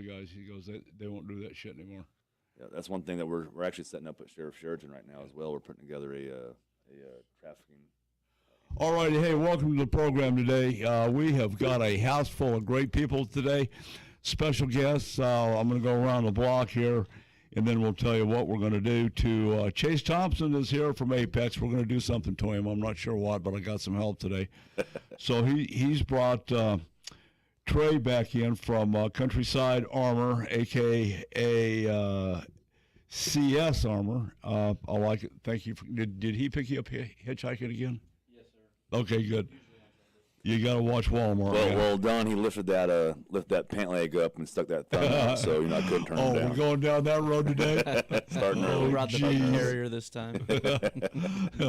guys. He goes, they won't do that shit anymore. Yeah, that's one thing that we're actually setting up at Sheriff Sheridan right now as well. We're putting together a trafficking. All righty, hey, welcome to the program today. We have got a house full of great people today, special guests. I'm going to go around the block here, and then we'll tell you what we're going to do to Chase Thompson is here from Apex. We're going to do something to him. I'm not sure what, but I got some help today. So he's brought Trey back in from Countryside Armor, a.k.a. CS Armor. I like it. Thank you. Did he pick you up hitchhiking again? Yes, sir. Okay, good. You got to watch Walmart. Well, Don, he lifted that pant leg up and stuck that thumb out, so I couldn't turn him down. Oh, we're going down that road today? Starting We early. brought the boat carrier this time.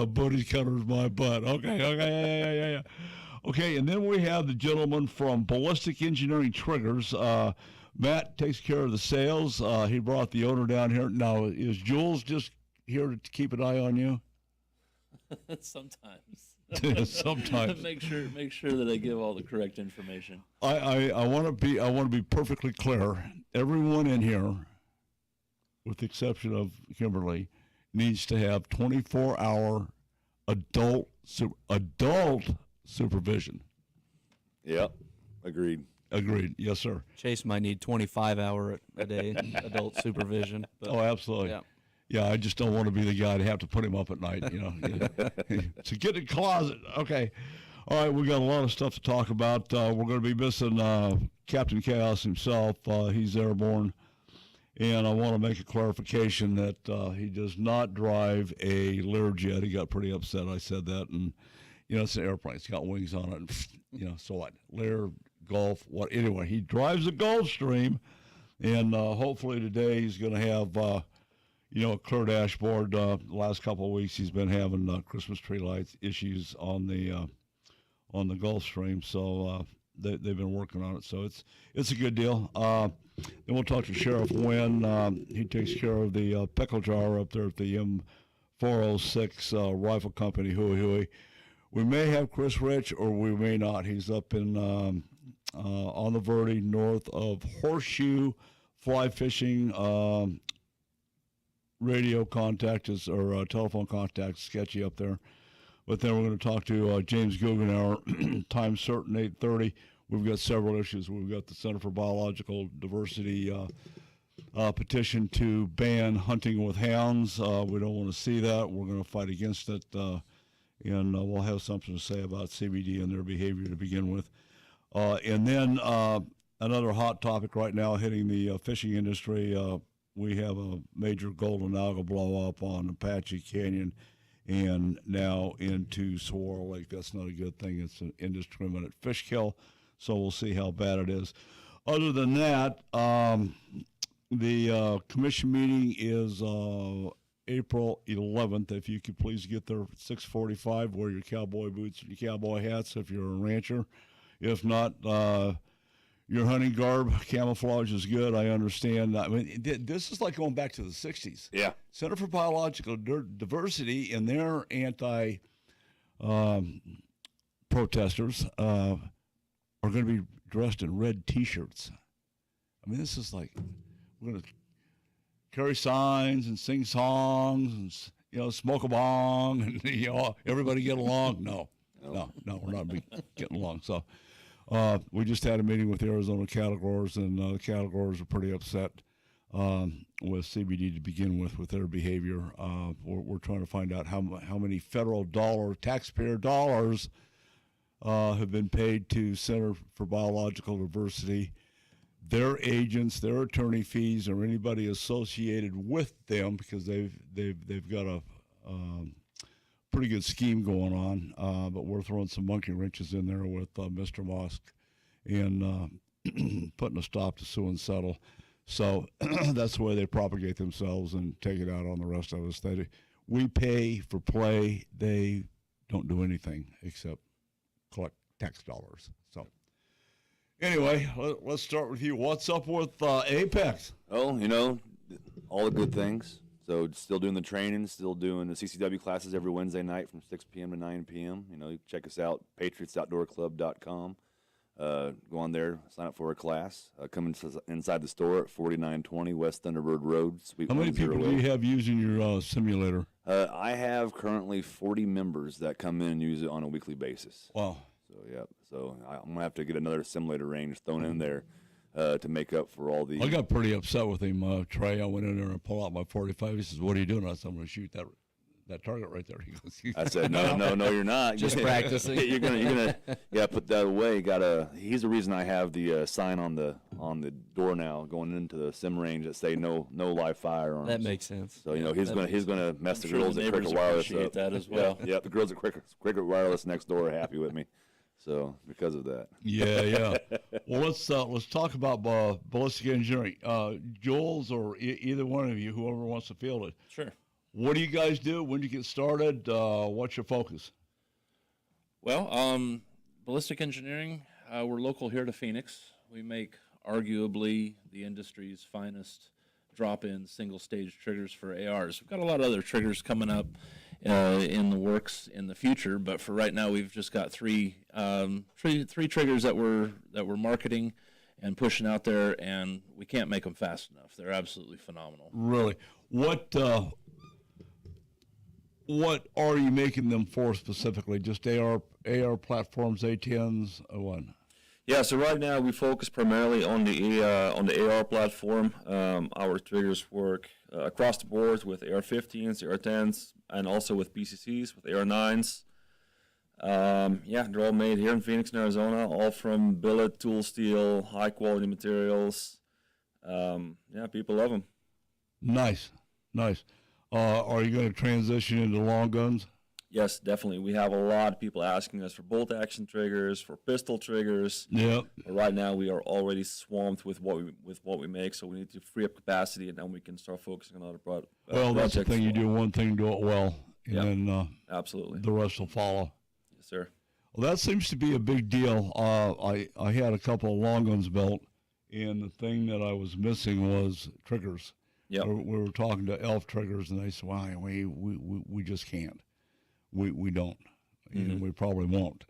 Booty cutter's my butt. Okay, yeah. Okay, and then we have the gentleman from Ballistic Engineering Triggers. Matt takes care of the sales. He brought the owner down here. Now, is Jules just here to keep an eye on you? Sometimes. Sometimes. make sure that I give all the correct information. I want to be perfectly clear. Everyone in here, with the exception of Kimberly, needs to have 24-hour adult supervision. Yep, agreed. Agreed. Yes, sir. Chase might need 25-hour a day adult supervision. But, Oh, absolutely. yeah. Yeah, I just don't want to be the guy to have to put him up at night, So get in the closet. Okay. All right, we got a lot of stuff to talk about. We're going to be missing Captain Chaos himself. He's airborne. And I want to make a clarification that he does not drive a Learjet. He got pretty upset I said that. And, it's an airplane. It's got wings on it. And, so what? Lear, Gulf, what? Anyway, he drives a Gulfstream. And hopefully today he's going to have, a clear dashboard. The last couple of weeks he's been having Christmas tree lights issues on the Gulfstream. So they've been working on it. So it's a good deal. Then we'll talk to Sheriff Wynn. He takes care of the pickle jar up there at the M406 Rifle Company, Huey. We may have Chris Rich or we may not. He's up in on the Verde north of Horseshoe fly fishing. Radio contact is or telephone contact sketchy up there. But then we're going to talk to James Guggenauer, time certain 8:30. We've got several issues. We've got the Center for Biological Diversity petition to ban hunting with hounds. We don't want to see that. We're going to fight against it. And we'll have something to say about CBD and their behavior to begin with. And then another hot topic right now hitting the fishing industry. We have a major golden alga blow up on Apache Canyon and now into Saguaro Lake. That's not a good thing. It's an indiscriminate fish kill, so we'll see how bad it is. Other than that, the commission meeting is April 11th. If you could please get there at 6:45, wear your cowboy boots and your cowboy hats if you're a rancher. If not, your hunting garb, camouflage is good. I understand. I mean, this is like going back to the 60s. Yeah. Center for Biological Diversity and their protesters are going to be dressed in red T-shirts. I mean, this is like we're going to carry signs and sing songs and, smoke a bong and, everybody get along. No, we're not getting along. So. We just had a meeting with the Arizona cattle growers, and the cattle growers are pretty upset with CBD to begin with their behavior. We're trying to find out how many federal taxpayer dollars have been paid to Center for Biological Diversity, their agents, their attorney fees, or anybody associated with them, because they've got a pretty good scheme going on, but we're throwing some monkey wrenches in there with Mr. Mosk and putting a stop to sue and settle. So that's the way they propagate themselves and take it out on the rest of us. We pay for play. They don't do anything except collect tax dollars. So anyway, let's start with you. What's up with Apex? Oh, all the good things. So still doing the training, still doing the CCW classes every Wednesday night from 6 p.m. to 9 p.m. You can check us out, patriotsoutdoorclub.com. Go on there, sign up for a class. Come inside the store at 4920 West Thunderbird Road, Suite How many people do 108. you have using your simulator? I have currently 40 members that come in and use it on a weekly basis. Wow. So yeah, I'm gonna have to get another simulator range thrown in there to make up for all the. I got pretty upset with him, Trey. I went in there and pulled out my 45. He says, "What are you doing?" I said, "I'm going to shoot that target right there." He goes, I said, no, you're not. Just practicing. you're gonna, put that away. He's the reason I have the sign on the door now, going into the sim range that say no live firearms. That makes sense. So he's gonna mess the Sure girls the at neighbors Cricket Wireless appreciate up. that as well. Yeah, the girls at Cricket Wireless next door are happy with me. So because of that. Yeah. Well, let's talk about ballistic engineering. Jules or either one of you, whoever wants to field it. Sure. What do you guys do? When do you get started? What's your focus? Well, ballistic engineering, we're local here to Phoenix. We make arguably the industry's finest drop-in single-stage triggers for ARs. We've got a lot of other triggers coming up in the works in the future, but for right now, we've just got three triggers that we're marketing and pushing out there, and we can't make them fast enough. They're absolutely phenomenal. Really? What are you making them for specifically? Just AR platforms, A10s, or what? Yeah, so right now we focus primarily on the AR platform. Our triggers work across the board with AR-15s, AR-10s, and also with BCCs, with AR-9s. They're all made here in Phoenix, Arizona, all from billet, tool steel, high-quality materials. People love them. Nice. Are you going to transition into long guns? Yes, definitely. We have a lot of people asking us for bolt-action triggers, for pistol triggers. Yep. But right now, we are already swamped with what we make, so we need to free up capacity, and then we can start focusing on other projects. Well, that's the thing. You do one thing, do it well, and Yeah. then Absolutely. the rest will follow. Yes, sir. Well, that seems to be a big deal. I had a couple of long guns built, and the thing that I was missing was triggers. Yeah. We were talking to Elf Triggers, and they said, "Well, we just can't. We don't. And we probably won't."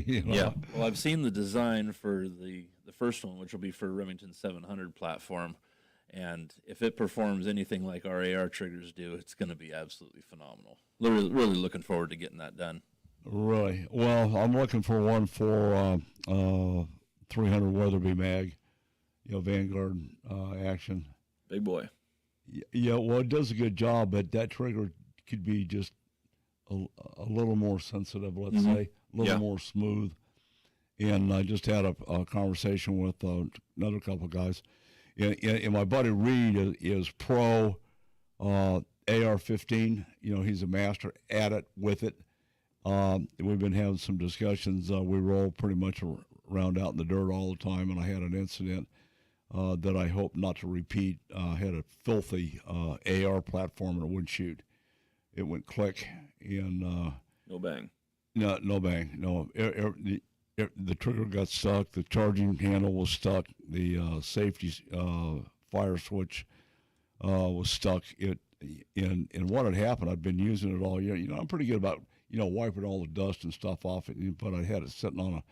Yeah. Well, I've seen the design for the first one, which will be for Remington 700 platform, and if it performs anything like our AR triggers do, it's going to be absolutely phenomenal. Really looking forward to getting that done. Really? Well, I'm looking for one for 300 Weatherby mag, Vanguard action. Big boy. Yeah, well, it does a good job, but that trigger could be just a little more sensitive, let's say, a little Yeah. more smooth. And I just had a conversation with another couple of guys. And my buddy Reed is pro AR-15. He's a master at it, with it. We've been having some discussions. We roll pretty much around out in the dirt all the time, and I had an incident that I hope not to repeat. Had a filthy AR platform and it wouldn't shoot. It went click, and No bang. no bang. No, the trigger got stuck. The charging handle was stuck. The safety fire switch was stuck. And what had happened, I'd been using it all year. I'm pretty good about wiping all the dust and stuff off it, but I had it sitting on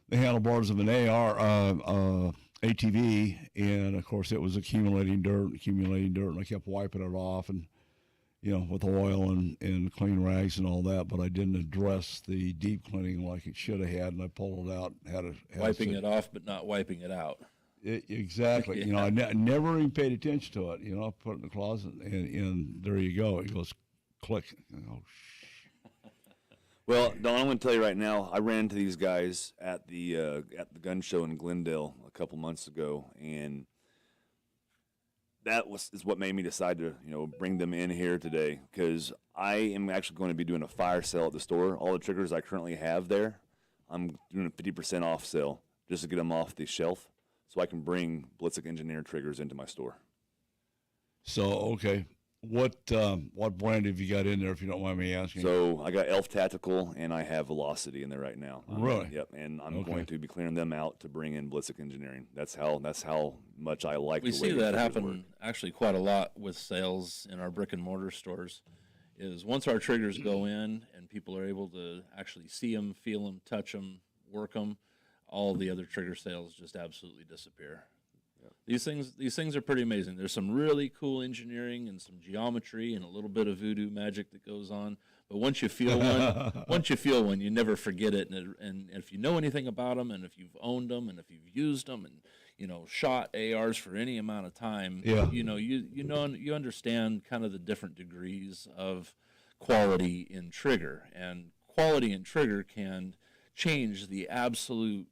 the handlebars of an AR ATV, and of course it was accumulating dirt, and I kept wiping it off, and with oil and clean rags and all that, but I didn't address the deep cleaning like it should have had, and I pulled it out. Wiping it off, but not wiping it out. Exactly. Yeah. I never even paid attention to it. I put it in the closet, and there you go. It goes click. Well, Don, I'm going to tell you right now. I ran into these guys at the gun show in Glendale a couple months ago, and that is what made me decide to bring them in here today, because I am actually going to be doing a fire sale at the store. All the triggers I currently have there, I'm doing a 50% off sale just to get them off the shelf, so I can bring Ballistic Engineer triggers into my store. So okay, what brand have you got in there, if you don't mind me asking? So I got Elf Tactical and I have Velocity in there right now. Really? Yep. And I'm Okay. going to be clearing them out to bring in Ballistic Engineering. That's how much I like. We the see way that the triggers happen work. actually quite a lot with sales in our brick and mortar stores. Is once our triggers go in and people are able to actually see them, feel them, touch them, work them, all the other trigger sales just absolutely disappear. These things are pretty amazing. There's some really cool engineering and some geometry and a little bit of voodoo magic that goes on. But once you feel one, you never forget it. And if you know anything about them, and if you've owned them, and if you've used them, and shot ARs for any amount of time, Yeah. you understand kind of the different degrees of quality in trigger, and quality in trigger can change the absolute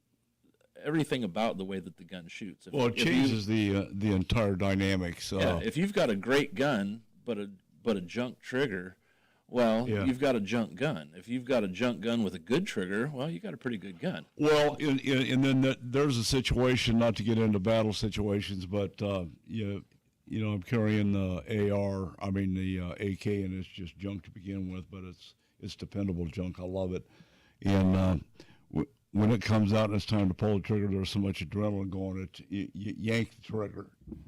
everything about the way that the gun shoots. Well, it changes the entire dynamics. Yeah, if you've got a great gun but a junk trigger, well, Yeah. you've got a junk gun. If you've got a junk gun with a good trigger, well, you got a pretty good gun. Well, and then there's a situation, not to get into battle situations, but I'm carrying the AR, I mean the AK, and it's just junk to begin with, but it's dependable junk. I love it. And when it comes out and it's time to pull the trigger, there's so much adrenaline going, you yank the trigger.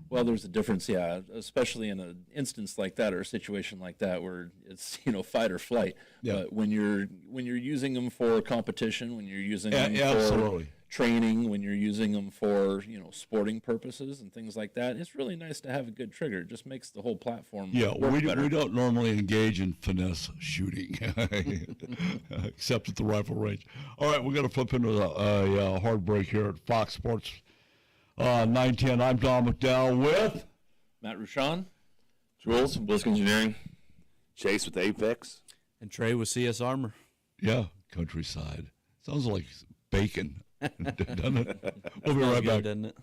Well, there's a difference, yeah, especially in an instance like that or a situation like that where it's fight or flight. Yeah. But when you're using them for competition, when you're using them for Absolutely. training, when you're using them for sporting purposes and things like that, it's really nice to have a good trigger. It just makes the whole platform Yeah, work better. we don't normally engage in finesse shooting, except at the rifle range. All right, we're going to flip into a hard break here at Fox Sports 910. I'm Don McDowell with... Matt Ruchon. Jules, Blisk Engineering. Chase with Apex. And Trey with CS Armor. Yeah, Countryside. Sounds like bacon, doesn't it? We'll be Smells right good, back. doesn't it?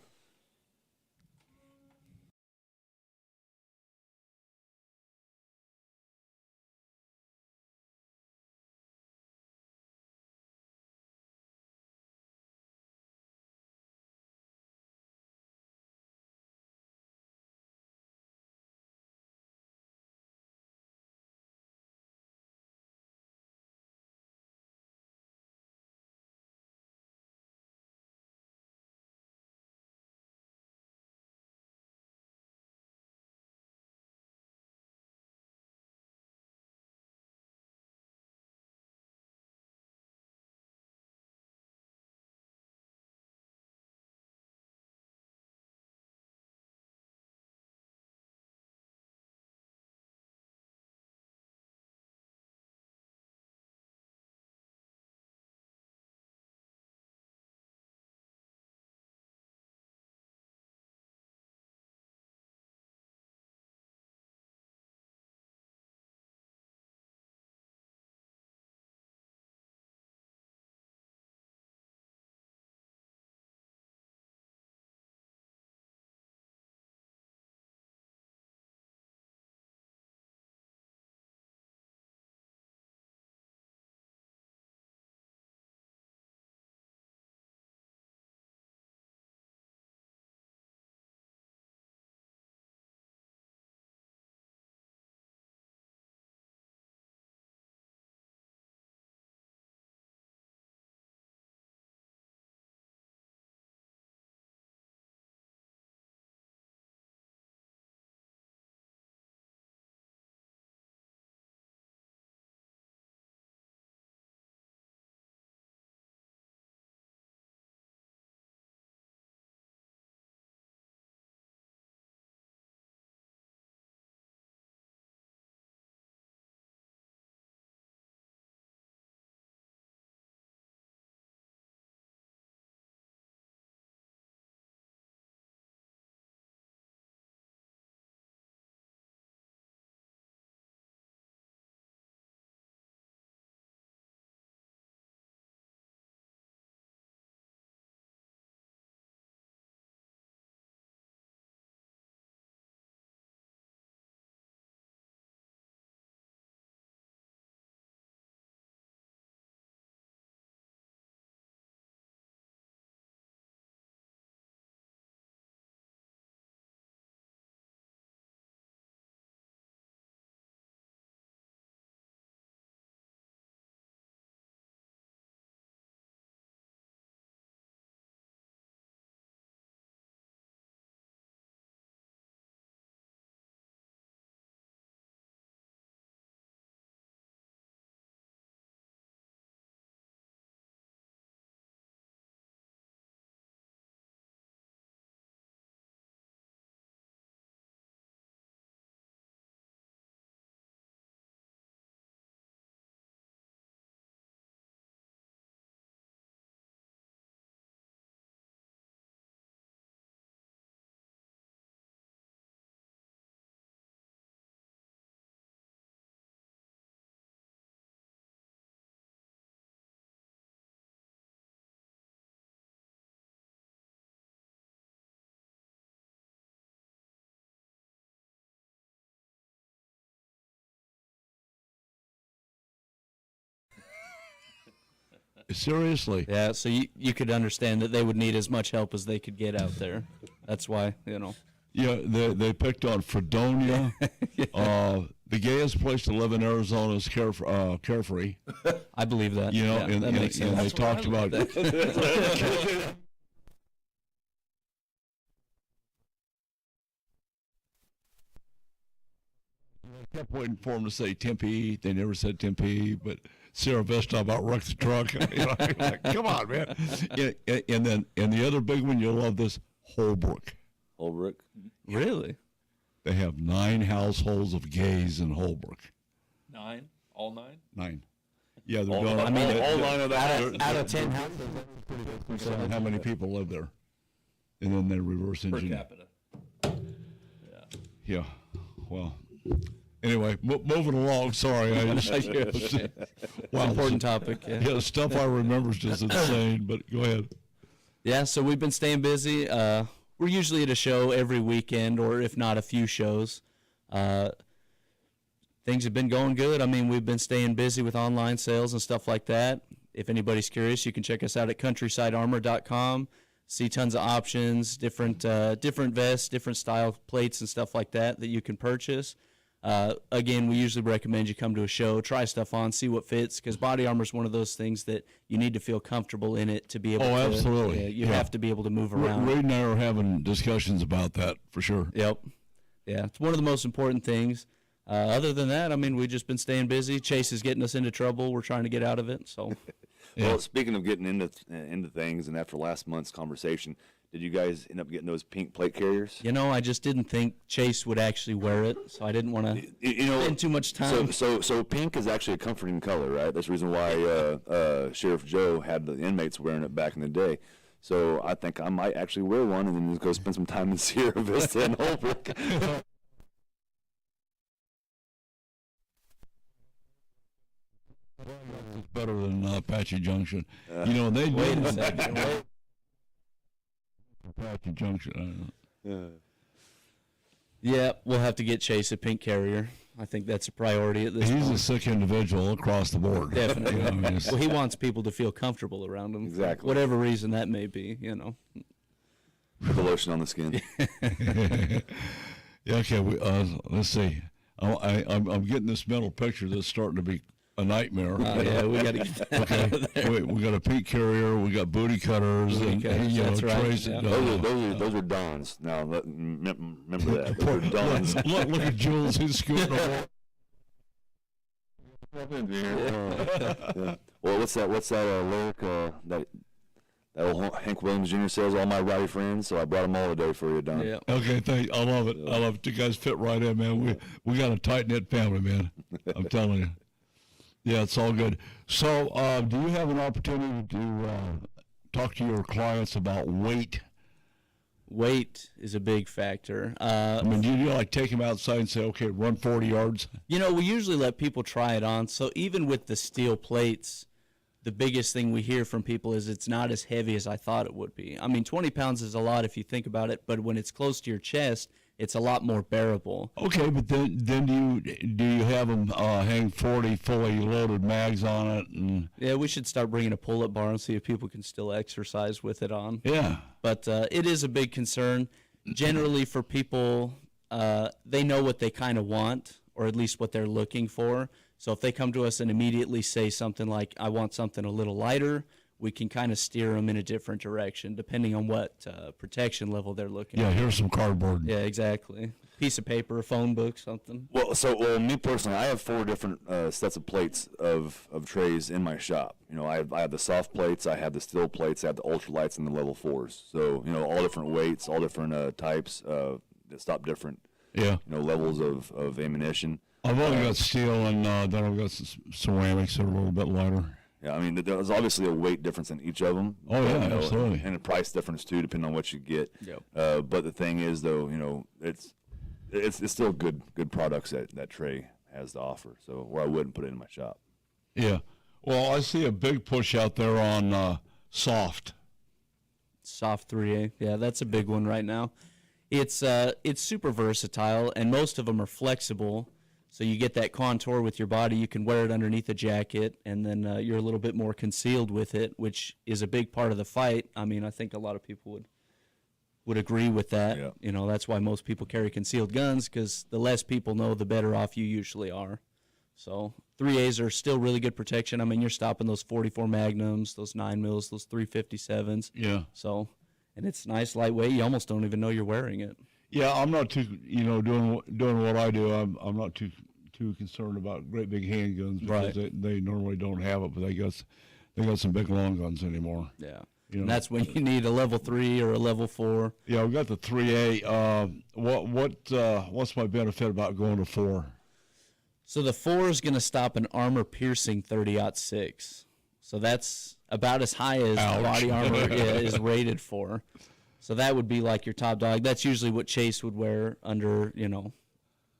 Seriously. Yeah, so you could understand that they would need as much help as they could get out there. That's why, Yeah, they picked on Fredonia. The gayest place to live in Arizona is Carefree. I believe that. You know, Yeah, and that makes they sense. talked about I kept waiting for them to say Tempe. They never said Tempe, but Sierra Vista about wrecked the truck. Like, come on, man. Yeah, and the other big one, you'll love this, Holbrook. Holbrook. Really? They have 9 households of gays in Holbrook. 9? All 9? 9. Yeah, they're All, going. all 9 of that. Out of 10 houses. How many people live there? And then they reverse Per engineer. capita. Yeah. Well. Anyway, moving along. Sorry, I just, wow, Important topic. Yeah. Yeah, the stuff I remember is just insane. But go ahead. Yeah, so we've been staying busy. We're usually at a show every weekend, or if not, a few shows. Things have been going good. I mean, we've been staying busy with online sales and stuff like that. If anybody's curious, you can check us out at countrysidearmor.com. See tons of options, different vests, different style plates and stuff like that you can purchase. Again, we usually recommend you come to a show, try stuff on, see what fits, because body armor is one of those things that you need to feel comfortable in it to be able to. Oh, absolutely. Yeah, you Yeah. have to be able to move around. Reed and I are having discussions about that for sure. Yep. Yeah, it's one of the most important things. Other than that, I mean, we've just been staying busy. Chase is getting us into trouble. We're trying to get out of it. So, Yeah. Well, speaking of getting into things, and after last month's conversation, did you guys end up getting those pink plate carriers? I just didn't think Chase would actually wear it, so I didn't want to You know, spend too much time. So pink is actually a comforting color, right? That's the reason why Sheriff Joe had the inmates wearing it back in the day. So I think I might actually wear one and then just go spend some time in Sierra Vista and Holbrook. It's better than Apache Junction. They Wait did a second. Apache Junction. I don't know. Yeah, we'll have to get Chase a pink carrier. I think that's a priority at this He's a point. sick individual across the board. Definitely. I mean, it's- Well, he wants people to feel comfortable around him. Exactly. Whatever reason that may be, Put the lotion on the skin. Yeah, okay. Let's see. I'm getting this mental picture that's starting to be a nightmare. Yeah, we got to get that out of there. we got a peak carrier. We got booty cutters. Booty and, cutters, that's right, trays yeah. and, Those are Dons. Now, remember that. Those are Dons. look at Jules. He's scooting over. Yeah. Well, what's that lyric that old Hank Williams Jr. says? All my rowdy friends. So I brought them all today for you, Don. Yeah. Okay, I love it. I love it. You guys fit right in, man. We got a tight knit family, man. I'm telling you. Yeah, it's all good. So, do you have an opportunity to talk to your clients about weight? Weight is a big factor. I mean, do you like take them outside and say, okay, run 40 yards? We usually let people try it on. So even with the steel plates, the biggest thing we hear from people is it's not as heavy as I thought it would be. I mean, 20 pounds is a lot if you think about it, but when it's close to your chest, it's a lot more bearable. Okay, but then do you have them hang 40 fully loaded mags on it? And Yeah, we should start bringing a pull-up bar and see if people can still exercise with it on. yeah. But it is a big concern. Generally for people, they know what they kind of want, or at least what they're looking for. So if they come to us and immediately say something like, I want something a little lighter, we can kind of steer them in a different direction, depending on what protection level they're looking Yeah, at. here's some cardboard. Yeah, exactly. Piece of paper, a phone book, something. Well, me personally, I have 4 different sets of plates of trays in my shop. I have the soft plates, I have the steel plates, I have the ultralights, and the level 4s. So, all different weights, all different types that stop different, Yeah. levels of ammunition. I've only got steel, and then I've got some ceramics that are a little bit lighter. Yeah, I mean, there's obviously a weight difference in each of them. Oh, yeah, absolutely. And a price difference too, depending on what you get. Yep. But the thing is, though, it's still good products that Trey has to offer. So where I wouldn't put it in my shop. Yeah. Well, I see a big push out there on soft. Soft 3A. Yeah, that's a big one right now. It's super versatile, and most of them are flexible. So you get that contour with your body. You can wear it underneath a jacket, and then you're a little bit more concealed with it, which is a big part of the fight. I mean, I think a lot of people would agree with that. Yeah. You know, that's why most people carry concealed guns, because the less people know, the better off you usually are. So 3As are still really good protection. I mean, you're stopping those 44 Magnums, those 9mm, those 357s. Yeah. So, and it's nice, lightweight. You almost don't even know you're wearing it. Yeah, I'm not too, doing what I do. I'm not too concerned about great big handguns because they normally don't have it, but they got some big long guns anymore. Yeah. You know. And that's when you need a level 3 or a level 4. Yeah, we got the 3A. What's my benefit about going to 4? So the 4 is going to stop an armor-piercing 30-06. So that's about as high as Ouch. body armor is rated for. So that would be like your top dog. That's usually what Chase would wear under, more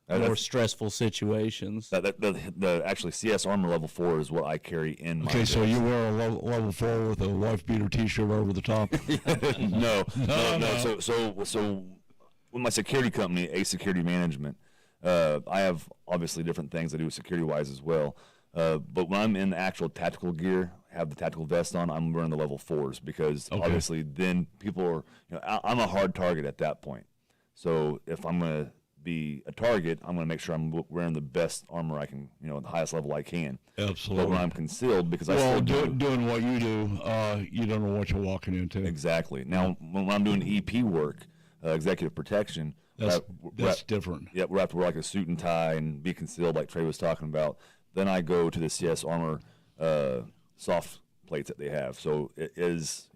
That's- stressful situations. The actually CS Armor level 4 is what I carry in my. Okay, so vest. you wear a level 4 with a wife beater T-shirt over the top. No. So with my security company, A Security Management, I have obviously different things I do security wise as well. But when I'm in the actual tactical gear, have the tactical vest on, I'm wearing the level 4s because obviously then people are, I'm a hard target at that point. So if I'm going to be a target, I'm going to make sure I'm wearing the best armor I can, the highest level I can. Absolutely. But when I'm concealed, because I Well, still doing what you do, you don't know what you're walking into. exactly. Now, when I'm doing EP work, executive protection, That's different. yeah, we're have to wear like a suit and tie and be concealed, like Trey was talking about. Then I go to the CS Armor soft plates that they have, so it is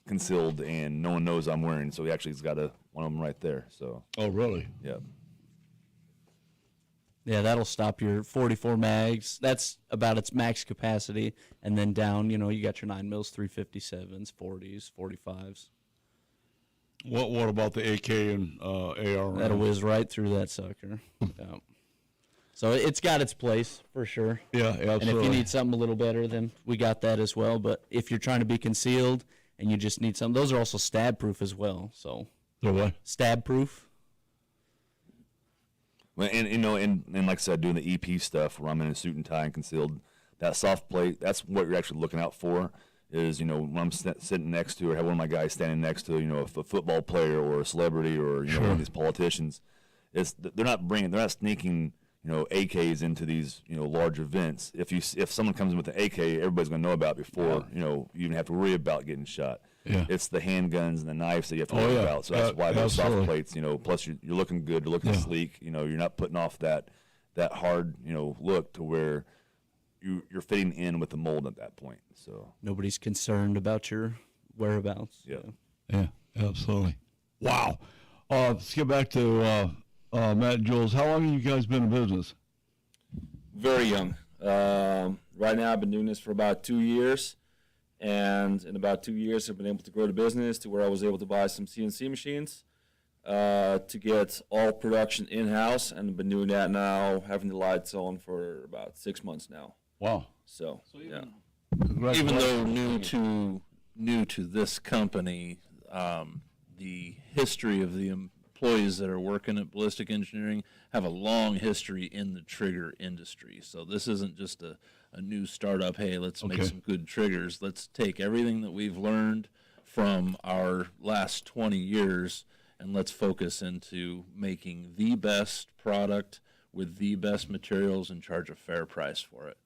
concealed and no one knows I'm wearing. So he actually has got one of them right there. So Oh, really? yeah, Yeah, that'll stop your 44 mags. That's about its max capacity. And then down, you got your 9mm, 357s, 40s, 45s. What about the AK and AR? That'll whiz right through that sucker. Yeah. So it's got its place for sure. Yeah, absolutely. And if you need something a little better, then we got that as well. But if you're trying to be concealed and you just need something, those are also stab proof as well. So The what? stab proof. well, and like I said, doing the EP stuff where I'm in a suit and tie and concealed, that soft plate, that's what you're actually looking out for. Is when I'm sitting next to or have one of my guys standing next to a football player or a celebrity or one of these politicians, they're not sneaking AKs into these large events. If someone comes in with an AK, everybody's going to know about it before you even have to worry about getting shot. Yeah. It's the handguns and the knives that you have to worry about. So that's why those soft plates. Plus you're looking good, you're looking sleek. You're not putting off that hard look to where you're fitting in with the mold at that point. So Nobody's concerned about your whereabouts. yeah. Yeah, absolutely. Wow. Let's get back to Matt and Jules. How long have you guys been in business? Very young. Right now, I've been doing this for about 2 years, and in about 2 years, I've been able to grow the business to where I was able to buy some CNC machines to get all production in-house, and I've been doing that now, having the lights on for about 6 months now. Wow. So yeah. Even though new to this company, the history of the employees that are working at Ballistic Engineering have a long history in the trigger industry. So this isn't just a new startup. Hey, let's make some good triggers. Let's take everything that we've learned from our last 20 years and let's focus into making the best product with the best materials and charge a fair price for it.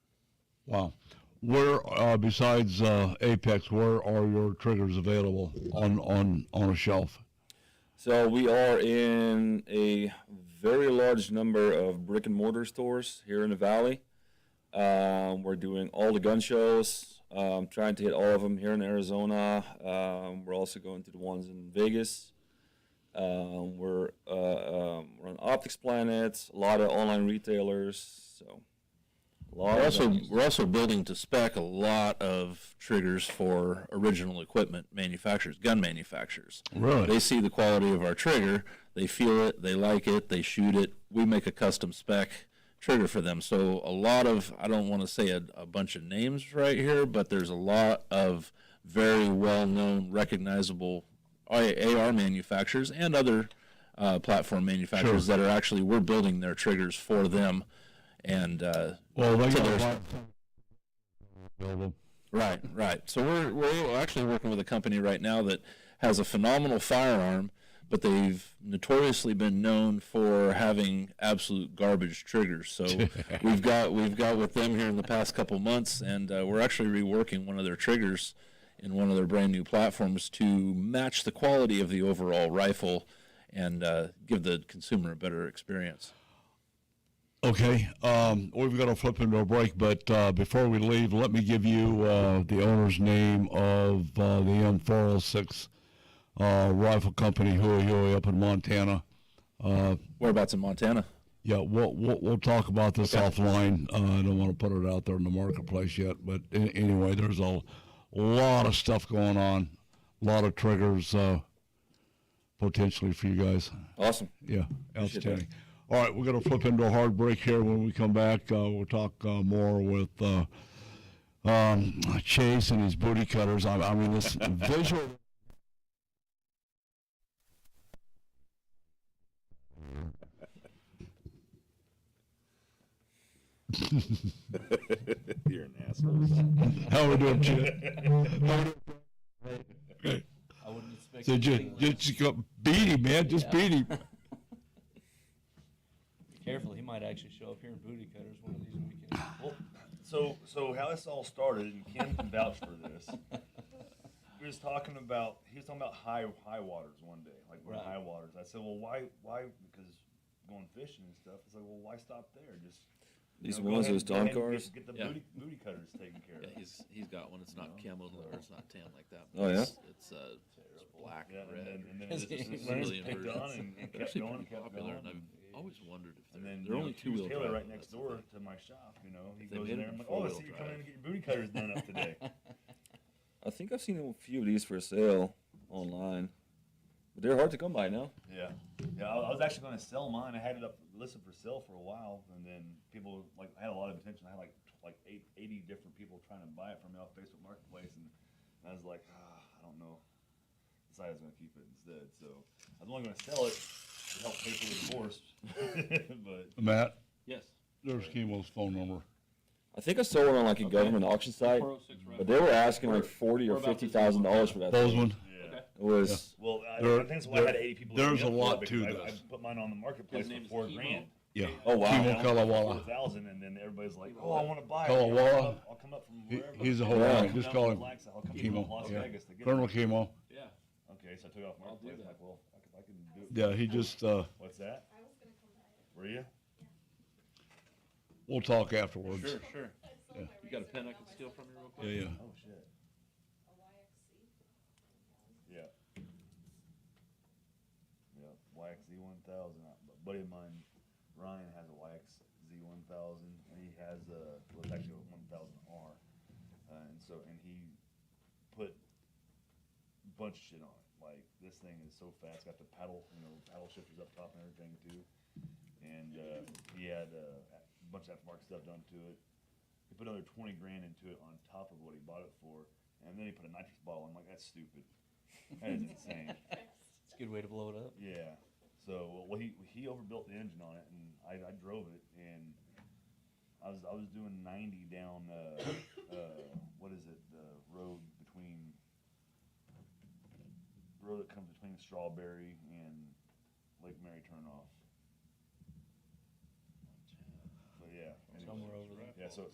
Wow. Where, besides Apex, where are your triggers available on a shelf? So we are in a very large number of brick and mortar stores here in the Valley. We're doing all the gun shows, trying to hit all of them here in Arizona. We're also going to the ones in Vegas. We're on Optics Planet, a lot of online retailers. So We're also building to spec a lot of triggers for original equipment manufacturers, gun manufacturers. Really? They see the quality of our trigger, they feel it, they like it, they shoot it. We make a custom spec trigger for them. So a lot of, I don't want to say a bunch of names right here, but there's a lot of very well-known, recognizable AR manufacturers and other platform manufacturers that are actually, we're building their triggers for them. And Well, they to got their- a lot build them. right. So we're actually working with a company right now that has a phenomenal firearm, but they've notoriously been known for having absolute garbage triggers. So we've got with them here in the past couple months, and we're actually reworking one of their triggers in one of their brand new platforms to match the quality of the overall rifle and give the consumer a better experience. Okay, we've got to flip into a break, but before we leave, let me give you the owner's name of the M406 rifle company, Huey up in Montana. Whereabouts in Montana? Yeah, we'll talk about this offline. I don't want to put it out there in the marketplace yet, but anyway, there's a lot of stuff going on, a lot of triggers potentially for you guys. Awesome. Yeah, outstanding. All right, we're going to flip into a hard break here. When we come back, we'll talk more with Chase and his booty cutters. I mean, this visual. You're an asshole. How we doing, Chip? I wouldn't expect So just go beat him, man. Just beat him. Careful, he might actually show up here in booty cutters one of these weekends. Well, so how this all started, and Ken can vouch for this. He was talking about high waters one day, like Right. high waters. I said, well, why? Because going fishing and stuff. It's like, well, why stop there? Just These go ones, ahead- those go ahead Don and cars? Get the Yeah. booty cutters taken care of. Yeah, he's got one. It's not camo or it's not tan like that. Oh, yeah? It's black Yeah, and red. and then It's it just really picked inverted. on and They're kept actually going, pretty kept popular, going. and I've always wondered if And they're, then they're only Hughes two-wheel Taylor drive. right next door to my shop. He They goes made in there. them I'm like, oh, I four-wheel see you coming in drive. to get your booty cutters done up today. I think I've seen a few of these for sale online, but they're hard to come by now. Yeah, I was actually going to sell mine. I had it up listed for sale for a while, and then people I had a lot of attention. I had like 80 different people trying to buy it from me off Facebook Marketplace, and I was like, I don't know. Decided I was going to keep it instead. So I was only going to sell it to help pay for the divorce. But Matt, Yes. there's Chemo's phone number. I think I saw one on like a government auction site, 406 right. but they were asking like $40,000 or $50,000 for that. Those thing. one. yeah. It was. Well, I There- think that's why I had 80 people. there's sign a up for it lot because to I this. put mine on the marketplace His name for is $4 Chemo? grand. Yeah. Oh, wow. Chemo Kalawala. 4,000, and then everybody's like, "Oh, I want to buy it." Kalawala. I'll come up from He- wherever. he's a whole Yeah. lot. Just call him I'll come Chemo. from Las Yeah. Vegas to get Colonel it. Chemo. Yeah. Okay, so I took it off I'll do marketplace. that. Like, well, I can do it. Yeah, he just. What's that? Were you? We'll talk afterwards. Sure. Yeah. You got a pen I can steal from you real quick? Yeah. Oh shit. Yeah. Yeah. YXZ 1000. A buddy of mine, Ryan, has a YXZ 1000, and he has well, it's actually a 1000R, and he put a bunch of shit on it. Like this thing is so fast. Got the paddle shifters up top and everything too, and he had a bunch of aftermarket stuff done to it. He put another 20 grand into it on top of what he bought it for, and then he put a nitrous bottle. I'm like, that's stupid. That is insane. It's a good way to blow it up. Yeah. So well, he overbuilt the engine on it, and I drove it, and I was doing 90 down what is it, the road that comes between Strawberry and Lake Mary Turnoff. But yeah, anyways. Somewhere over there. Yeah, so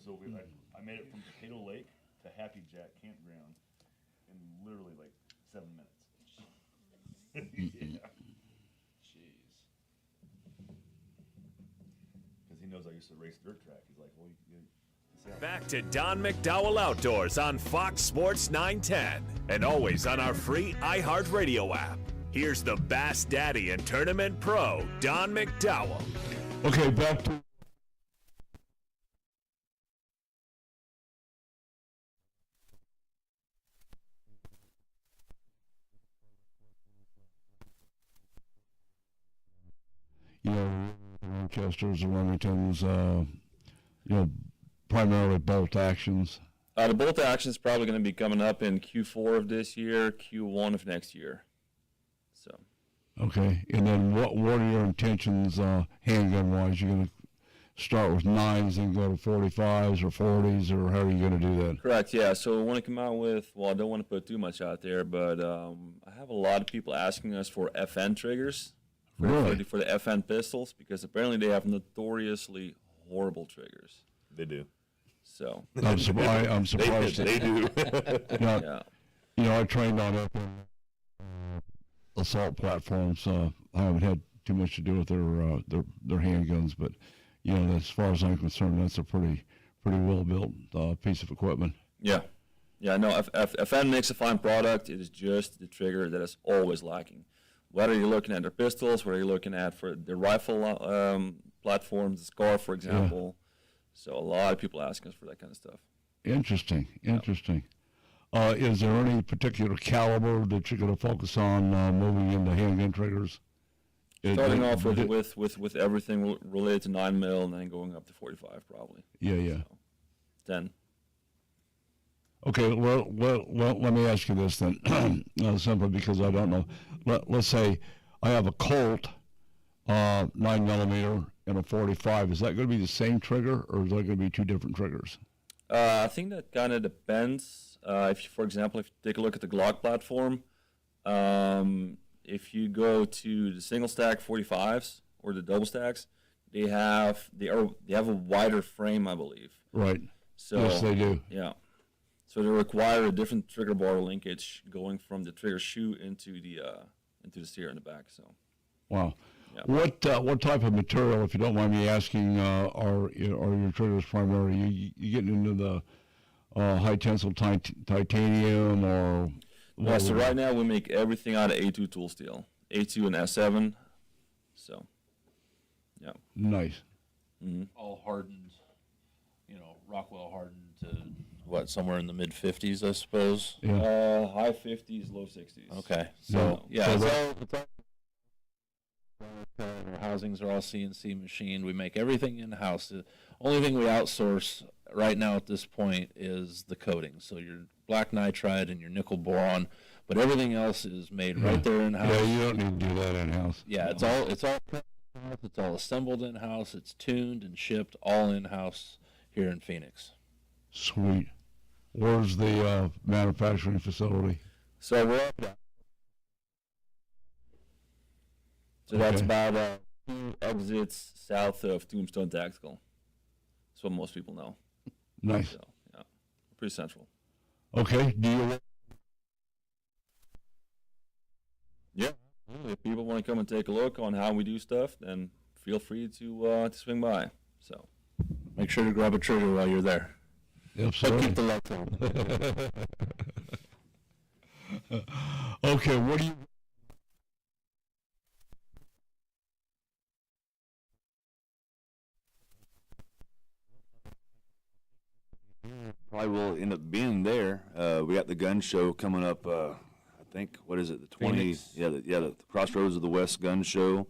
I made it from Potato Lake to Happy Jack Campground in literally like 7 minutes. Yeah. Jeez. Because he knows I used to race dirt track. He's like, well, you see how Back to Don McDowell Outdoors on Fox Sports 910 and always on our free iHeartRadio app. Here's the Bass Daddy and Tournament Pro, Don McDowell. Okay, back to. You know, Rochester's, the Remingtons, primarily bolt actions. The bolt action is probably going to be coming up in Q4 of this year, Q1 of next year. So Okay, and then what are your intentions handgun wise? You're gonna start with 9s and go to 45s or 40s, or how are you gonna do that? Correct, yeah. So I want to come out with, well, I don't want to put too much out there, but I have a lot of people asking us for FN triggers Really? for the FN pistols, because apparently they have notoriously horrible triggers. They do. So, I'm surprised. They do. yeah. You know, I trained on assault platforms. I haven't had too much to do with their handguns, but you know, as far as I'm concerned, that's a pretty well built piece of equipment. Yeah. Yeah, no, FN makes a fine product. It is just the trigger that is always lacking. Whether you're looking at their pistols, whether you're looking at for their rifle platforms, the SCAR, for example. So a lot of people ask us for that kind of stuff. Interesting. Is there any particular caliber that you're going to focus on moving into handgun triggers? Starting off with everything related to 9mm and then going up to 45 probably. Yeah. 10. Okay, well, let me ask you this then, simply because I don't know. Let's say I have a Colt 9mm and a 45. Is that going to be the same trigger, or is that going to be two different triggers? I think that kind of depends. For example, if you take a look at the Glock platform, if you go to the single stack 45s or the double stacks, they have a wider frame, I believe. Right. So Yes, they do. Yeah. So they require a different trigger bar linkage going from the trigger shoe into the steer in the back. So. Wow. Yeah. What type of material, if you don't mind me asking, are your triggers primarily? You getting into the high tensile titanium or? Yeah, so right now we make everything out of A2 tool steel, A2 and S7. So, yeah. Nice. All hardened, Rockwell hardened to somewhere in the mid 50s, I suppose. Yeah. High 50s, low 60s. Okay, So- so yeah, so it's that- all our housings are all CNC machined. We make everything in house. The only thing we outsource right now at this point is the coating. So your black nitride and your nickel boron, but everything else is made right there in house. Yeah, you don't need to do that in house. Yeah, it's all cut in-house, it's all assembled in house. It's tuned and shipped all in house here in Phoenix. Sweet. Where's the manufacturing facility? So we're up. So that's Okay. about 2 exits south of Tombstone Tactical. That's what most people know. Nice. So, yeah, pretty central. Okay. Do you? Yeah. If people want to come and take a look on how we do stuff, then feel free to swing by. So. Make sure to grab a trigger while you're there. But Absolutely. keep the lights on. Okay. What do you? Probably will end up being there. We got the gun show coming up. I think, what is it? The 20. Phoenix. The Crossroads of the West gun show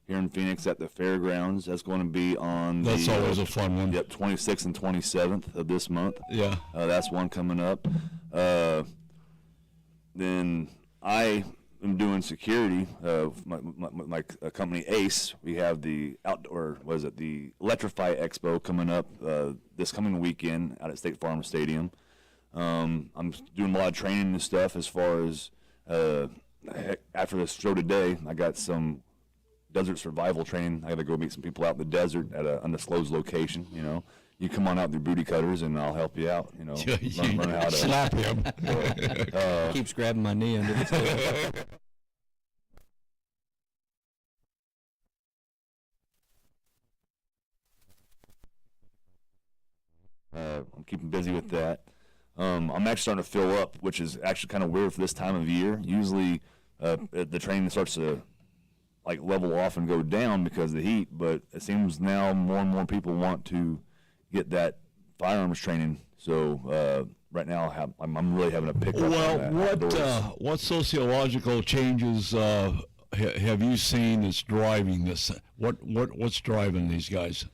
here in Phoenix at the fairgrounds. That's going to be on. That's the, always a fun one. Yep, 26th and 27th of this month. Yeah. That's one coming up. Then I am doing security. My company Ace. We have the outdoor. The Electrify Expo coming up this coming weekend out at State Farm Stadium. I'm doing a lot of training and stuff as far as after this show today. I got some desert survival training. I got to go meet some people out in the desert at an undisclosed location. You come on out with your booty cutters and I'll help you out. Learn how to Slap him. Keeps grabbing my knee under the table. I'm keeping busy with that. I'm actually starting to fill up, which is actually kind of weird for this time of year. Usually, the training starts to level off and go down because of the heat, but it seems now more and more people want to get that firearms training. So right now, I'm really having a pickup. Well, on that what sociological changes have you seen that's driving this? What's driving these guys?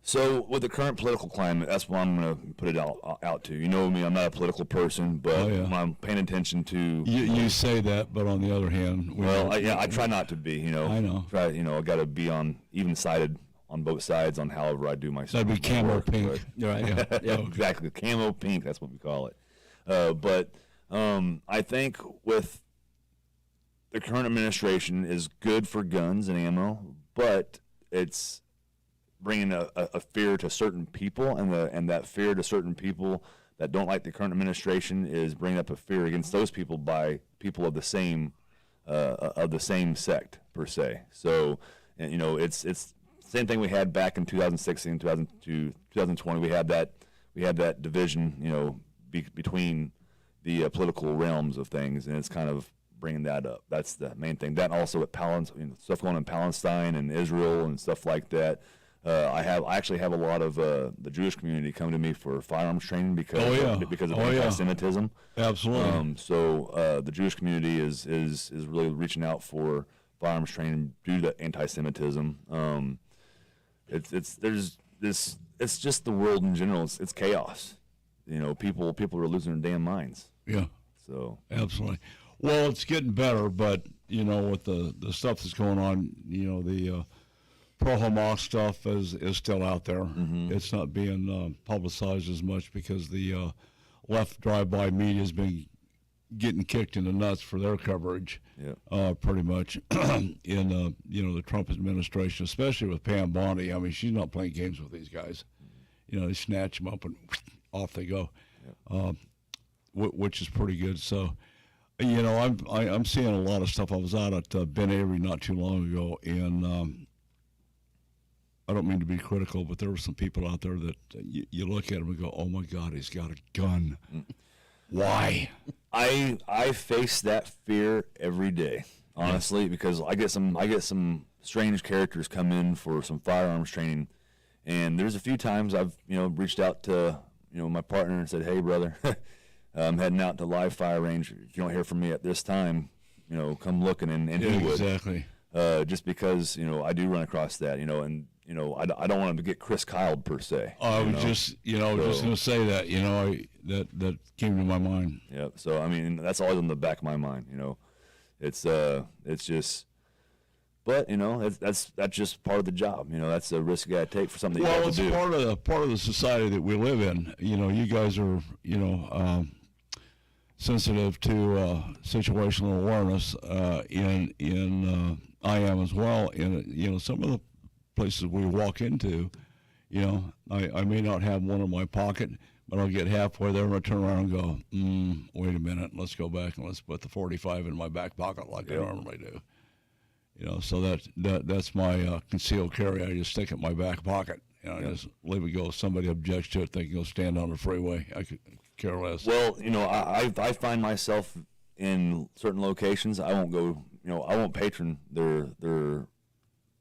So with the current political climate, that's what I'm going to put it out to. You know me, I'm not a political person, but Oh, yeah. when I'm paying attention to. You say that, but on the other hand, I try not to be. You know, I know. I got to be on even sided on both sides on however I do my. that'd be my camo work, pink. but- Right. Yeah, exactly. Camo pink, that's what we call it. But I think with the current administration is good for guns and ammo, but it's bringing a fear to certain people, and that fear to certain people that don't like the current administration is bringing up a fear against those people by people of the same sect per se. So, and, you know, it's same thing we had back in 2016, 2020. We had that division, you know, between the political realms of things, and it's kind of bringing that up. That's the main thing. That also with stuff going on in Palestine and Israel and stuff like that. I actually have a lot of the Jewish community come to me for firearms training because of anti-Semitism. Absolutely. So the Jewish community is really reaching out for firearms training due to anti-Semitism. It's just the world in general. It's chaos. You know, people are losing their damn minds. Yeah. So Absolutely. Well, it's getting better, but you know, with the stuff that's going on, you know, the pro-Hamas stuff is still out there. Mm-hmm. It's not being publicized as much because the left drive-by media has been getting kicked in the nuts for their coverage. yeah, Pretty much in you know, the Trump administration, especially with Pam Bondi. I mean, she's not playing games with these guys. You know, they snatch them up and off they go, which is pretty good. So, you know, I'm seeing a lot of stuff. I was out at Ben Avery not too long ago, and I don't mean to be critical, but there were some people out there that you look at them and go, "Oh my God, he's got a gun." Why? I face that fear every day, honestly, because I get some strange characters come in for some firearms training, and there's a few times I've reached out to my partner and said, "Hey brother, I'm heading out to live fire range. If you don't hear from me at this time, come looking." And he would, Exactly. just because I do run across that, and I don't want him to get Chris Kyled per se. I was just just going to say that. That came to my mind. Yeah. So I mean, that's always in the back of my mind. It's just, but that's just part of the job. That's a risk you got to take for something Well, you have it's to do. part of the society that we live in. You guys are sensitive to situational awareness. I am as well. In some of the places we walk into, I may not have one in my pocket, but I'll get halfway there and I turn around and go, wait a minute, let's go back and let's put the 45 in my back pocket like I normally do. So that's my concealed carry. I just stick it in my back pocket. I just leave it go. If somebody objects to it, they can go stand on the freeway. I could care less. Well, I find myself in certain locations. I won't go. I won't patron their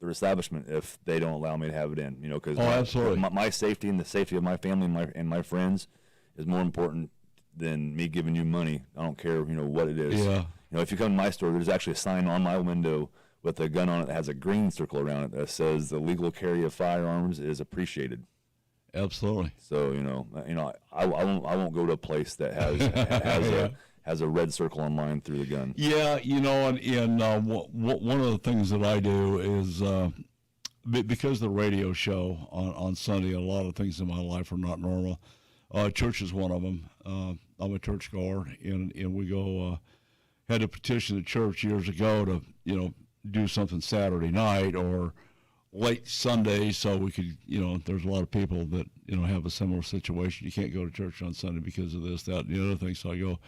establishment if they don't allow me to have it in. Because absolutely. my safety and the safety of my family and my friends is more important than me giving you money. I don't care, what it is. Yeah. If you come to my store, there's actually a sign on my window with a gun on it that has a green circle around it that says the legal carry of firearms is appreciated. Absolutely. So I won't go to a place that has a red circle on mine through the gun. Yeah, and one of the things that I do is because of the radio show on Sunday, a lot of things in my life are not normal. Church is one of them. I'm a church goer, and we go had to petition the church years ago to do something Saturday night or late Sunday, so we could there's a lot of people that have a similar situation. You can't go to church on Sunday because of this, that, and the other thing. So I go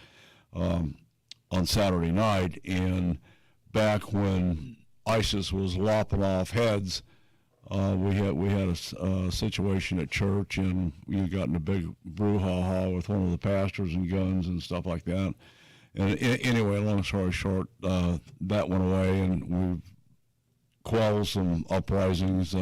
on Saturday night, and back when ISIS was lopping off heads, we had a situation at church, and we got in a big brouhaha with one of the pastors and guns and stuff like that. And anyway, long story short, that went away, and we quelled some uprisings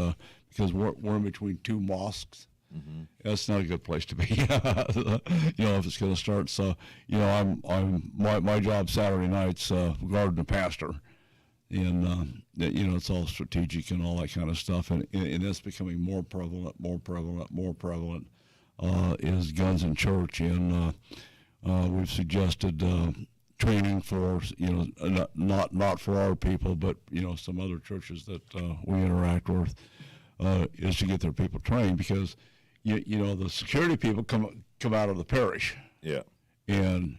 because we're in between two mosques. Mm-hmm. That's not a good place to be, if it's going to start. So, I'm my job Saturday nights guarding the pastor, and that, you know, it's all strategic and all that kind of stuff, and it's becoming more prevalent, is guns in church, and we've suggested training for, you know, not for our people, but, you know, some other churches that we interact with, is to get their people trained, because you know, the security people come out of the parish, Yeah. and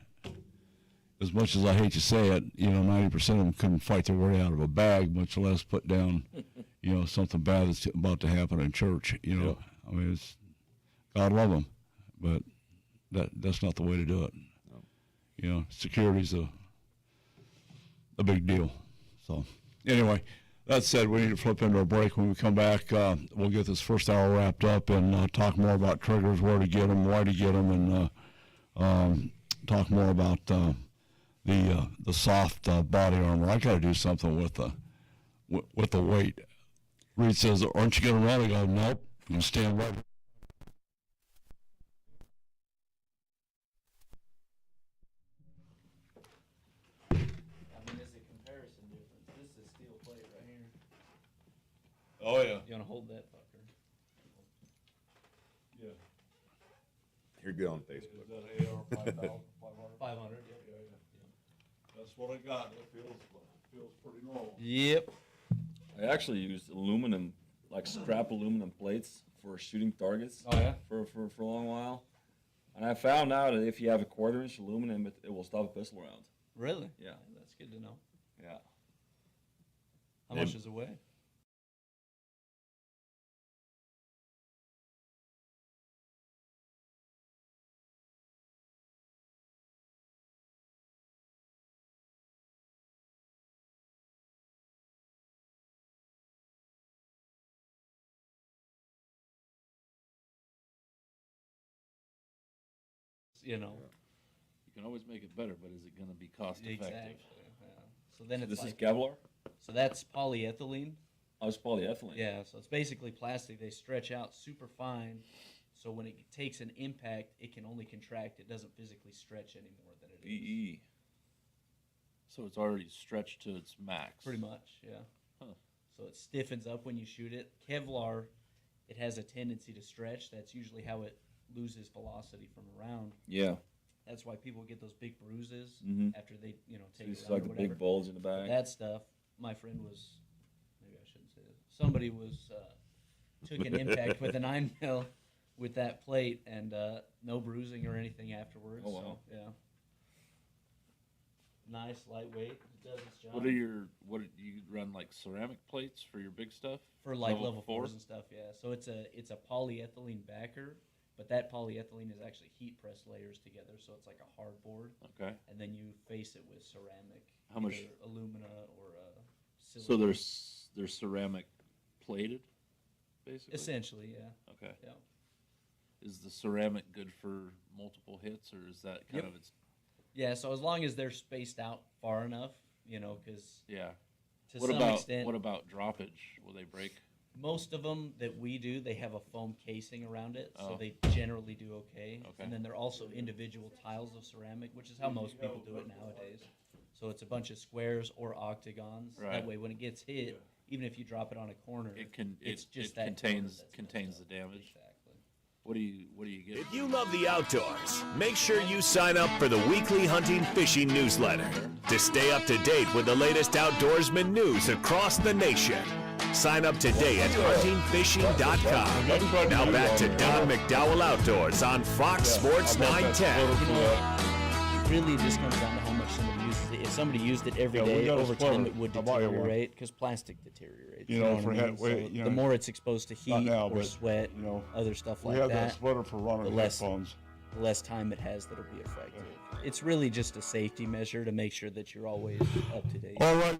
as much as I hate to say it, you know, 90% of them couldn't fight their way out of a bag, much less put down, you know, something bad that's about to happen in church. You know, I mean, it's God love them, but that's not the way to do it. You know, security's a big deal. So, anyway, that said, we need to flip into a break. When we come back, we'll get this first hour wrapped up and talk more about triggers, where to get them, why to get them, and talk more about the soft body armor. I got to do something with the weight. Reed says, "Aren't you going to run?" I go, "Nope. I'm going to stand right." I mean, there's a comparison difference. This is steel plate right here. Oh yeah. You want to hold that fucker? Yeah. Here, go on Facebook. Is that AR 500? 500. That's what I got. It feels pretty normal. Yep. I actually used aluminum, like strap aluminum plates for shooting targets. Oh yeah. For a long while, and I found out that if you have a 1/4 inch aluminum, it will stop a pistol round. Really? Yeah. That's good to know. Yeah. How much does it weigh? You know. You can always make it better, but is it going to be cost effective? Exactly. Yeah. So then it's This is like, Kevlar. so that's polyethylene. Oh, it's polyethylene. Yeah, so it's basically plastic. They stretch out super fine, so when it takes an impact, it can only contract. It doesn't physically stretch any more than it is. EE. So it's already stretched to its max. Pretty much, yeah. Huh. So it stiffens up when you shoot it. Kevlar, it has a tendency to stretch. That's usually how it loses velocity from a round. Yeah. That's why people get those big bruises Mhm. after they, you know, take It's it out like or the whatever. big bulge in the back. That stuff, my friend was, maybe I shouldn't say this. Somebody was took an impact with a 9mm with that plate, and no bruising or anything afterwards. Oh, wow. So, yeah. Nice, lightweight. It does its job. What do you run, like ceramic plates for your big stuff? For like Level level four? 4s and stuff, yeah. So it's a polyethylene backer, but that polyethylene is actually heat press layers together, so it's like a hard board, Okay. and then you face it with ceramic, How much- either alumina or So silicone. they're ceramic plated, basically? Essentially, yeah. Okay. Yeah. Is the ceramic good for multiple hits, or is that kind Yep. of its? Yeah, so as long as they're spaced out far enough, you know, because Yeah. to What some about extent, what about droppage? Will they break? most of them that we do, they have a foam casing around it, so Oh. they generally do okay. Okay. And then they're also individual tiles of ceramic, which is how most people do it nowadays. So it's a bunch of squares or octagons. Right. That way, when it gets hit, even if you drop it on a corner, It can. it's just it that contains corner that's contains messed the up. damage. Exactly. What do you get? If you love the outdoors, make sure you sign up for the weekly hunting fishing newsletter to stay up to date with the latest outdoorsman news across the nation. Sign up today at huntingfishing.com. Now back to Don McDowell Outdoors on Fox Sports 910. You know, it really just comes down to how much somebody uses it. If somebody used it every Yeah, we day, got a over time splitter. it would I'll buy you one. deteriorate because plastic deteriorates. You know, what for I head mean? weight, So you the know, more it's exposed to heat now, or but, sweat, you know, other stuff we like have that that, splitter for running the less- headphones. the less time it has that'll be effective. It's really just a safety measure to make sure that you're always up to date. All right.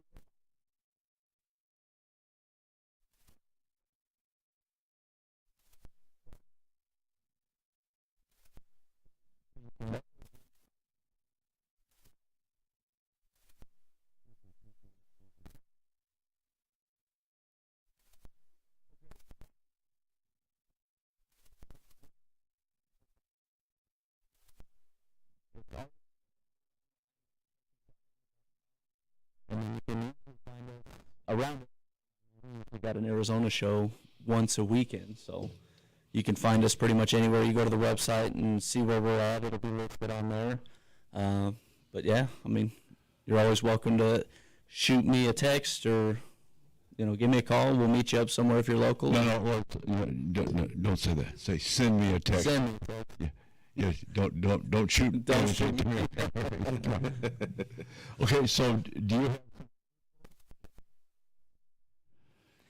And then you can find out around. We got an Arizona show once a weekend, so you can find us pretty much anywhere. You go to the website and see where we're at. It'll be listed on there. But yeah, I mean, you're always welcome to shoot me a text or, give me a call. We'll meet you up somewhere if you're local. No, well, don't say that. Say send me a text. Send me a text. Yeah, don't shoot. Don't anything shoot to me. Okay, so do you have?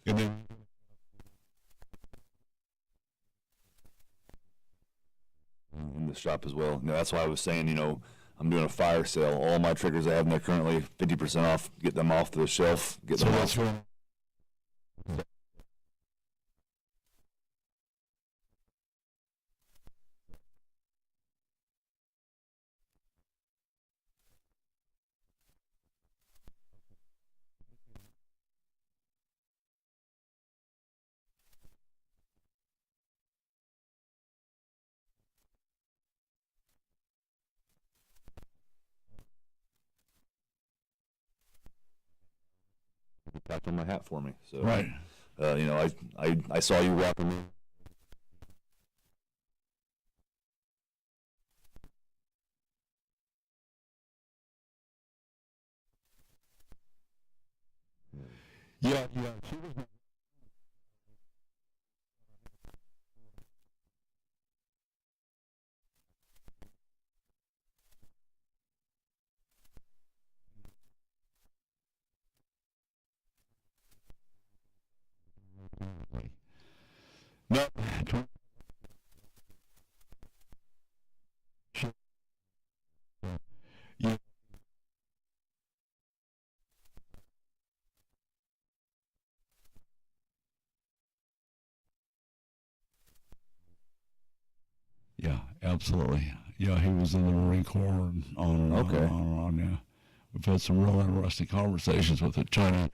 And then in the shop as well. That's why I was saying, I'm doing a fire sale. All my triggers I have in there currently, 50% off. Get them off the shelf. Get so them that's off. what. Tapped on my hat for me. So Right. I saw you walking in. Yeah. She was. No. Yeah. Yeah, absolutely. Yeah, he was in the Marine Corps and on and on Okay. and on and on. Yeah, we've had some real interesting conversations with the China.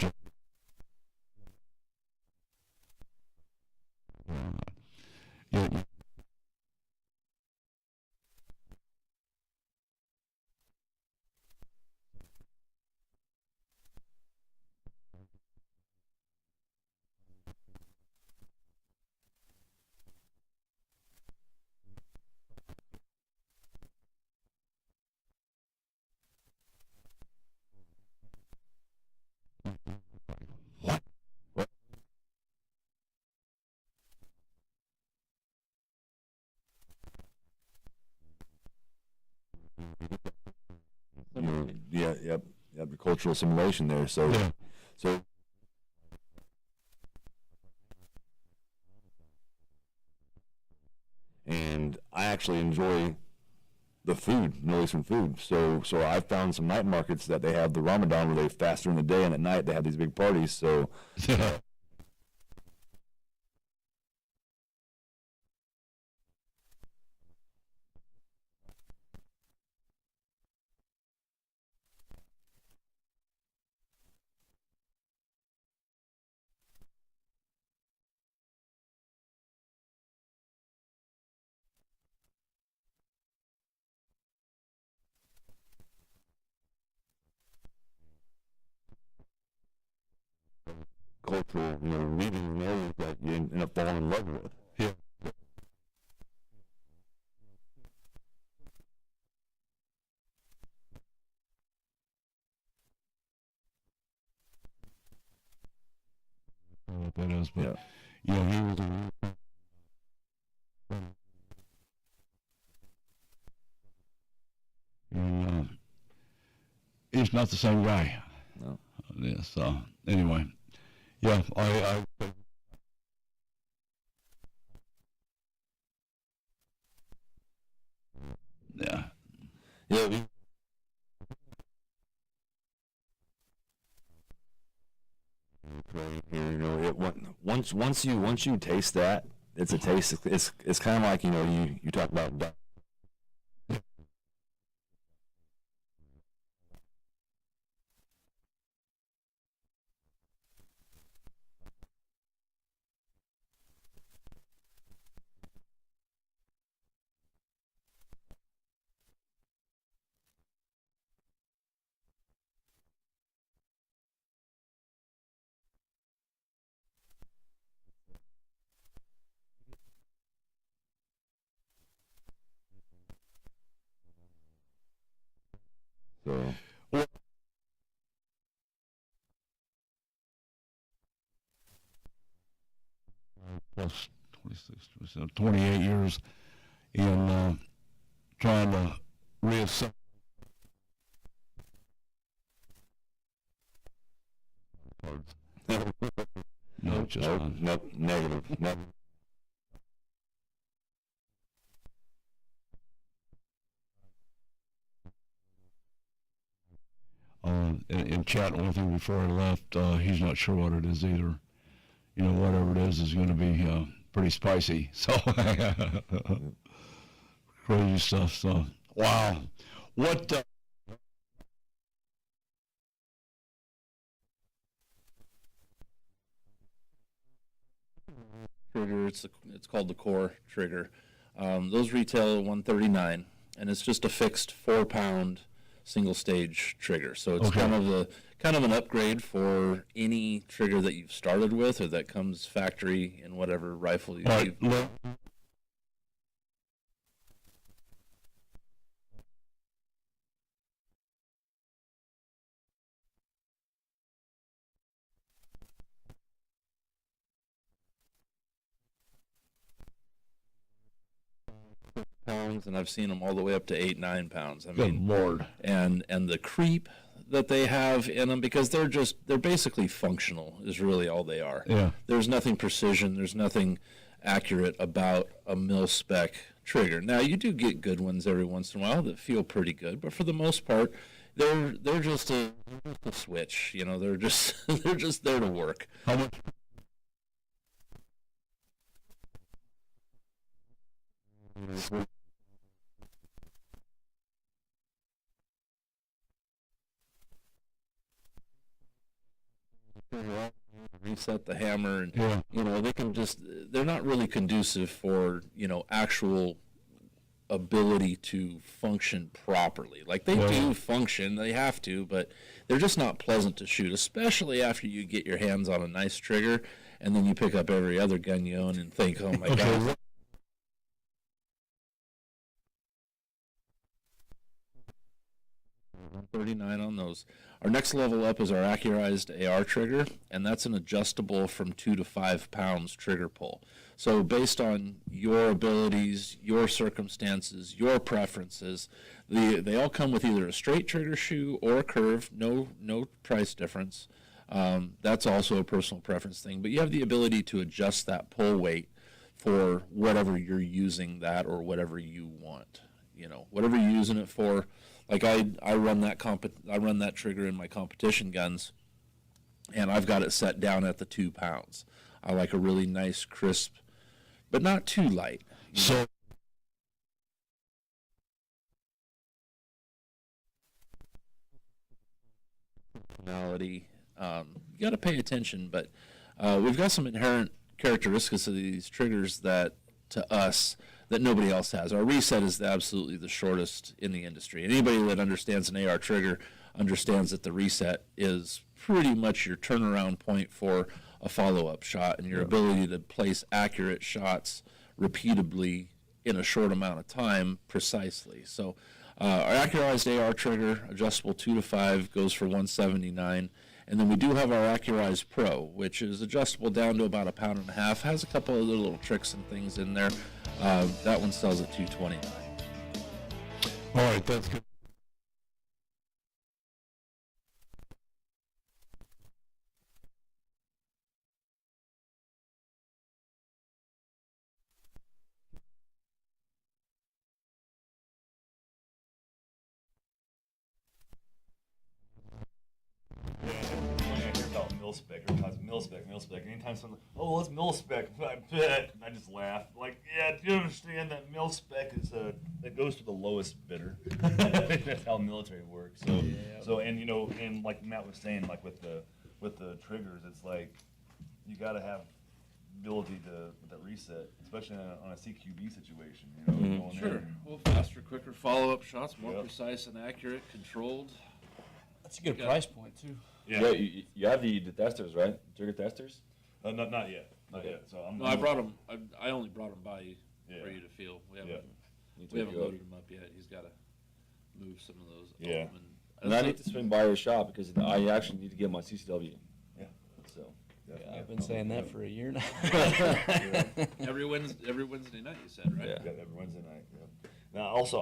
Yeah, Yep. The cultural simulation there. So, yeah. so and I actually enjoy the food, Middle Eastern food. So I found some night markets that they have the Ramadan where they fast during the day and at night they have these big parties. So Yeah. cultural, reading areas that you end up falling in love with. Yeah. I don't know what that is, but he was a and he's not the same guy. No. Yeah, so anyway, yeah, I yeah. Yeah, once you taste that, it's a taste. It's kind of like you talk about So. Plus 26, 27, 28 years in trying to reassemble. No, just not. Nope, negative. Nope. In chatting with him before I left, he's not sure what it is either. You know, whatever it is going to be pretty spicy. So crazy stuff. So wow, what? Trigger. It's called the Core trigger. Those retail at $139, and it's just a fixed 4-pound single stage trigger. So it's Okay. kind of an upgrade for any trigger that you've started with or that comes factory in whatever rifle All right, you've. Pounds, and I've seen them all the way up to 8-9 pounds. I good mean, Lord. and the creep that they have in them, because they're basically functional is really all they are. Yeah. There's nothing precision, there's nothing accurate about a mil spec trigger. Now you do get good ones every once in a while that feel pretty good, but for the most part they're just a switch, you know, they're just they're just there to work. How much? Reset the hammer, and Yeah. you know, they're not really conducive for, you know, actual ability to function properly. Like they Yeah. do function, they have to, but they're just not pleasant to shoot, especially after you get your hands on a nice trigger and then you pick up every other gun you own and think, oh my Okay. god. 39 on those. Our next level up is our Accurized AR trigger, and that's an adjustable from 2 to 5 pounds trigger pull. So based on your abilities, your circumstances, your preferences, they all come with either a straight trigger shoe or a curve. No price difference. That's also a personal preference thing, but you have the ability to adjust that pull weight for whatever you're using that or whatever you want. You know, whatever you're using it for. Like I run that trigger in my competition guns, and I've got it set down at the 2 pounds. I like a really nice, crisp, but not too light. So Personality. You got to pay attention, but we've got some inherent characteristics of these triggers that, to us, that nobody else has. Our reset is absolutely the shortest in the industry. Anybody that understands an AR trigger understands that the reset is pretty much your turnaround point for a follow-up shot and your ability to place accurate shots repeatably in a short amount of time precisely. So our Accurized AR trigger, adjustable 2 to 5, goes for $179. And then we do have our Accurized Pro, which is adjustable down to about 1.5 pounds. Has a couple of other little tricks and things in there. That one sells at $229. all right, that's good. When I hear about mil-spec, everybody's mil-spec. Anytime someone, oh, what's mil-spec? I just laugh. Like, yeah, do you understand that mil-spec is it goes to the lowest bidder? That's how military works. So, and you know, and like Matt was saying, like with the triggers, it's like you got to have ability to reset, especially on a CQB situation. You know, going Sure. in. Well, faster, quicker follow-up shots, more Yep. precise and accurate, controlled. That's a good Yeah. price point too. Yeah, you have the testers, right? Trigger testers? Not yet. Not Okay. yet. So I'm. No, I brought them. I only brought them by Yeah. for you to feel. We Yeah. haven't Need to we haven't go. loaded them up yet. He's got to move some of those Yeah. Altman And I need to swing by your shop because I actually need to get my CCW. Yeah. So. Yeah, I've been saying that for a year now. Every Wednesday night, you said, right? Yeah. Every Wednesday night. Yeah. Now, also,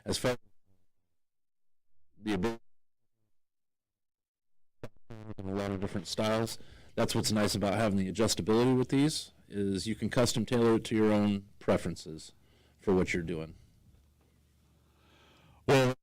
As far as the ability in a lot of different styles, that's what's nice about having the adjustability with these, is you can custom tailor it to your own preferences for what you're doing. Well,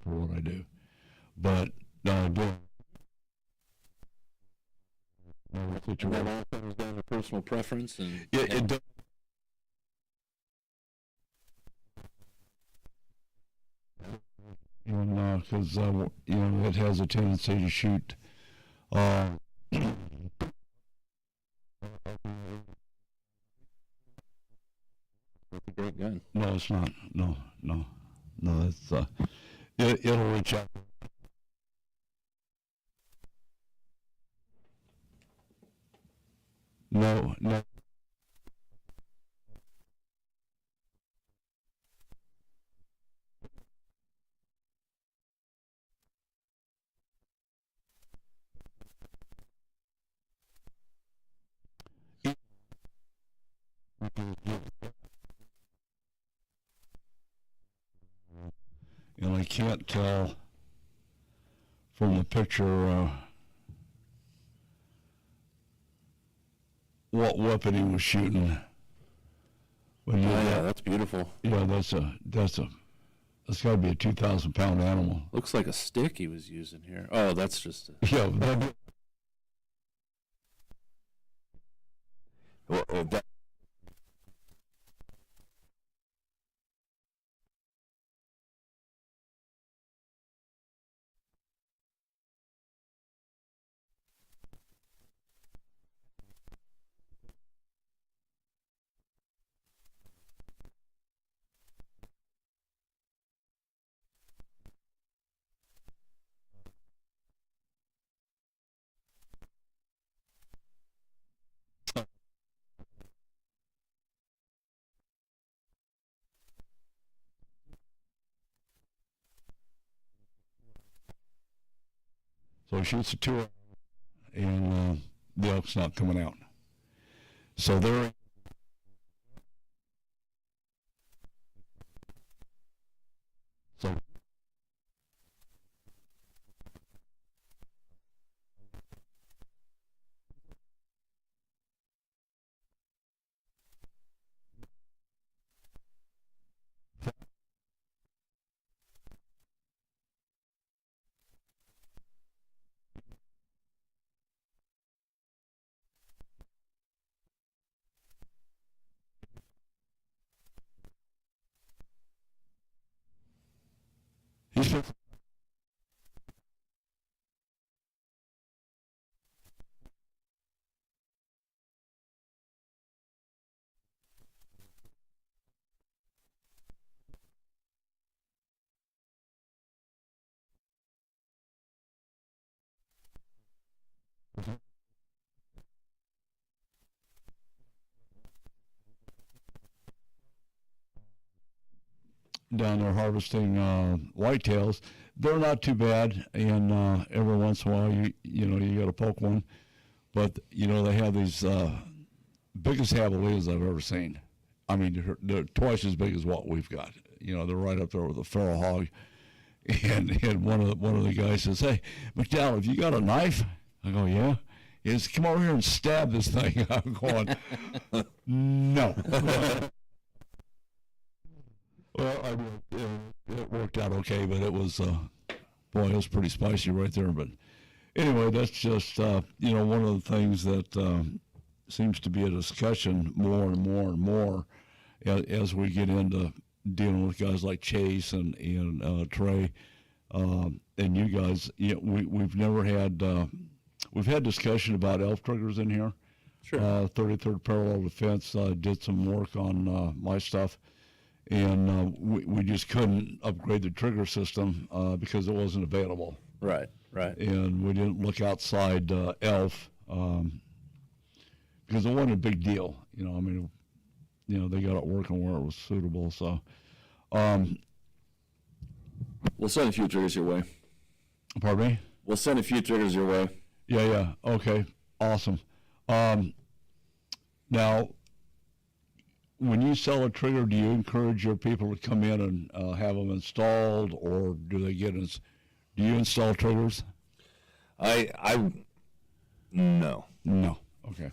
for what I do, but again, And that all comes down to personal preference and it does. And because it has a tendency to shoot. it's a great gun. No, it's not. No. It's it'll reach out. No. And I can't tell from the picture what weapon he was shooting. When you, Yeah, that's beautiful. that's got to be a 2,000-pound animal. Looks like a stick he was using here. Oh, that's just a, Yeah, that, so he shoots a 2, and the elk's not coming out. So they're so. He's been, down there harvesting whitetails. They're not too bad, and every once in a while you got to poke one. But they have these biggest javelinas I've ever seen. I mean, they're twice as big as what we've got. They're right up there with a feral hog. And one of the guys says, "Hey, McDowell, have you got a knife?" I go, "Yeah." He says, "Come over here and stab this thing." I'm going, "No." Well, I mean, it worked out okay, but it was, boy, it was pretty spicy right there. But anyway, that's just, one of the things that seems to be a discussion more and more and more as we get into dealing with guys like Chase and Trey and you guys. We've never had, we've had discussion about elf triggers in here. sure. 33rd Parallel Defense did some work on my stuff. And we just couldn't upgrade the trigger system because it wasn't available. Right. And we didn't look outside ELF because it wasn't a big deal. They got it working where it was suitable. So We'll send a few triggers your way. Pardon me? We'll send a few triggers your way. Yeah. Okay. Awesome. Now, when you sell a trigger, do you encourage your people to come in and have them installed, or do they do you install triggers? No. No. Okay.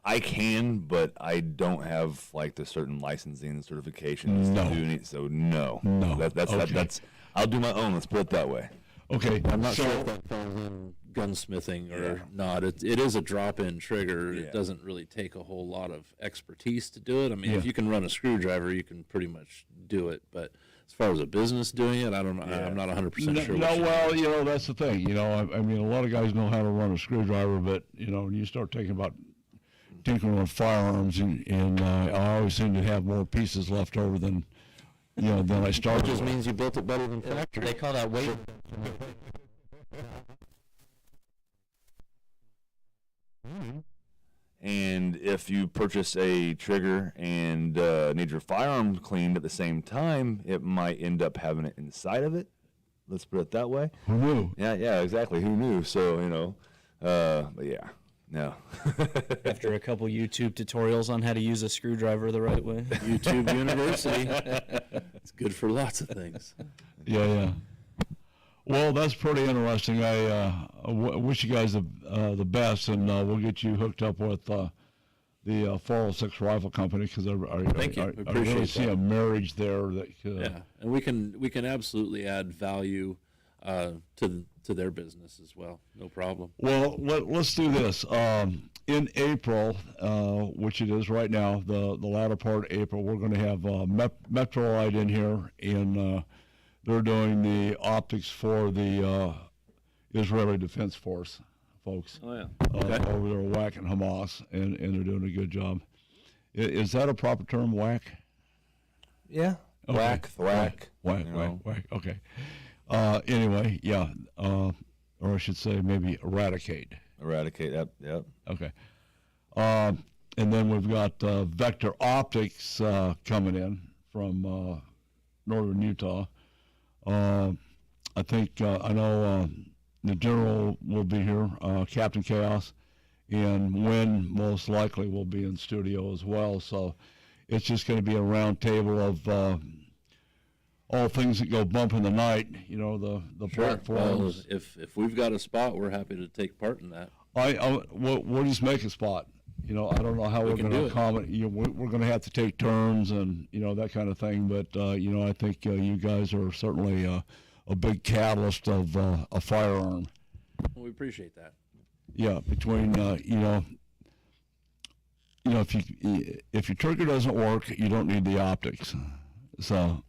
I can, but I don't have like the certain licensing and certifications No. to do any. So no. No. That's Okay. I'll do my own. Let's put it that way. Okay. I'm not so, sure if that falls in gunsmithing or Yeah. not. It is a drop-in trigger. Yeah. It doesn't really take a whole lot of expertise to do it. I mean, if Yeah. you can run a screwdriver, you can pretty much do it. But as far as a business doing it, I don't know. I'm not 100% sure. No, what you- well, that's the thing. I mean, a lot of guys know how to run a screwdriver, but when you start thinking about tinkering with firearms, and I always seem to have more pieces left over than I started. Just with. means you built it better than factory. They call that weight. And if you purchase a trigger and need your firearm cleaned at the same time, it might end up having it inside of it. Let's put it that way. Who knew? Yeah, exactly. Who knew? So, but yeah, no. After a couple YouTube tutorials on how to use a screwdriver the right way. YouTube University. It's good for lots of things. Yeah. Well, that's pretty interesting. I wish you guys the best, and we'll get you hooked up with the 406 Rifle Company, because Thank you. We I really appreciate see that. a marriage there that Yeah, and we can absolutely add value to their business as well. No problem. Well, let's do this. In April, which it is right now, the latter part of April, we're going to have Metrolite in here, and they're doing the optics for the Israeli Defense Force folks Oh, yeah. over there whacking Hamas, and they're doing a good job. Is that a proper term, whack? Yeah. Okay. Whack, thwack. Whack, you whack, know. whack. Okay. Anyway, yeah. Or I should say maybe eradicate. Eradicate. Yep. Okay. And then we've got Vector Optics coming in from northern Utah. I think I know the general will be here, Captain Chaos, and Wynn most likely will be in studio as well. So it's just going to be a round table of all things that go bump in the night. The Well, platforms. if we've got a spot, we're happy to take part in that. We'll just make a spot. I don't know how we're can going to do it. accommodate. We're going to have to take turns and that kind of thing. But I think you guys are certainly a big catalyst of a firearm. Well, we appreciate that. Yeah, between if your trigger doesn't work, you don't need the optics. So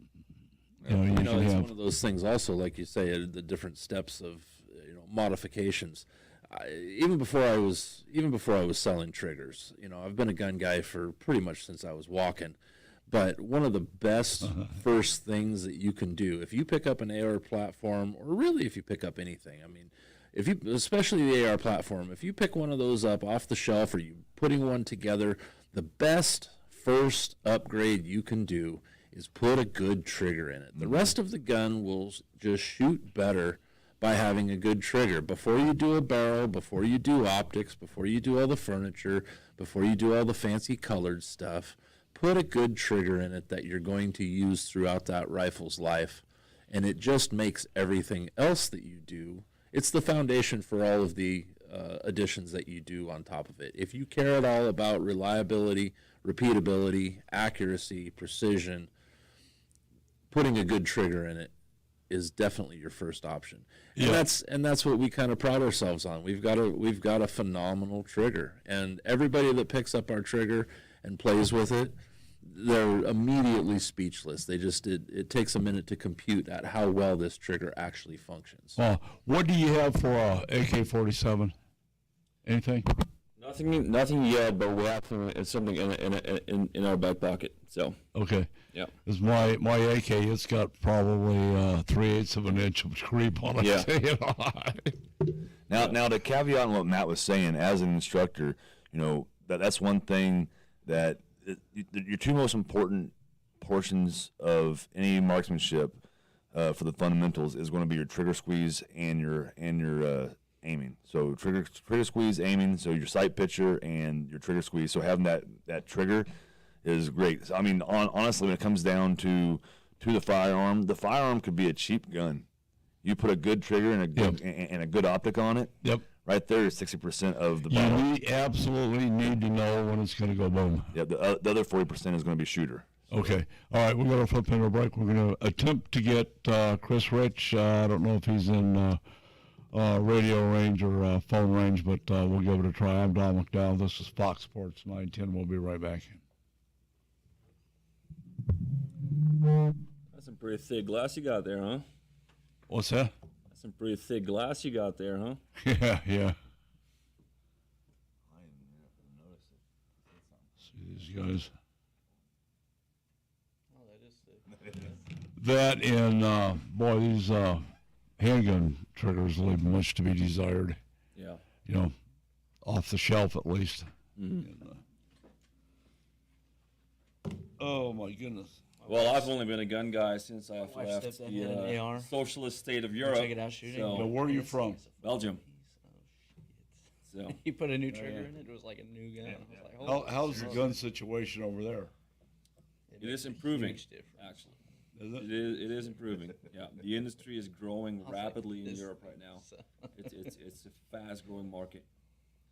you can It's have. one of those things. Also, like you say, the different steps of modifications. Even before I was selling triggers, I've been a gun guy for pretty much since I was walking. But one of the best first things that you can do, if you pick up an AR platform, or really if you pick up anything, especially the AR platform, if you pick one of those up off the shelf or you putting one together, the best first upgrade you can do is put a good trigger in it. The rest of the gun will just shoot better by having a good trigger. Before you do a barrel, before you do optics, before you do all the furniture, before you do all the fancy colored stuff, put a good trigger in it that you're going to use throughout that rifle's life. And it just makes everything else that you do, it's the foundation for all of the additions that you do on top of it. If you care at all about reliability, repeatability, accuracy, precision, putting a good trigger in it is definitely your first option. Yeah. And that's what we kind of pride ourselves on. We've got a phenomenal trigger, and everybody that picks up our trigger and plays with it, they're immediately speechless. They just it takes a minute to compute at how well this trigger actually functions. What do you have for AK-47? Anything? Nothing yet, but we have something in our back pocket. So Okay. yeah. Because my AK, it's got probably 3/8 of an inch of creep on it. Yeah. Now to caveat on what Matt was saying, as an instructor, that's one thing that your two most important portions of any marksmanship for the fundamentals is going to be your trigger squeeze and your aiming. So trigger squeeze, aiming. So your sight picture and your trigger squeeze. So having that trigger is great. So, I mean, honestly, when it comes down to the firearm could be a cheap gun. You put a good trigger and a good and a good optic on it. Yep. Right there is 60% of the You battle. absolutely need to know when it's going to go boom. Yeah, the other 40% is going to be shooter. Okay. All right, we're going to flip into a break. We're going to attempt to get Chris Rich. I don't know if he's in radio range or phone range, but we'll give it a try. I'm Don McDowell. This is Fox Sports 910. We'll be right back. That's some pretty thick glass you got there, huh? What's that? That's some pretty thick glass you got there, huh? Yeah. See these guys. Oh, that is sick. That and boy, these handgun triggers leave much to be desired. Yeah. You know, off the shelf at least. Mm-hmm. And, oh my goodness. Well, I've only been a gun guy since I've wife left stepped in, had an the AR. socialist state of Europe. Check it out, shooting. Now, So, where are you from? Belgium. So, You put a new trigger in it. It was like a new gun. I was like, How's the gun situation over there? it is improving, huge difference. actually. Is it? It is improving. Yeah, the industry is growing was like, rapidly in this- Europe right now. So- It's a fast-growing market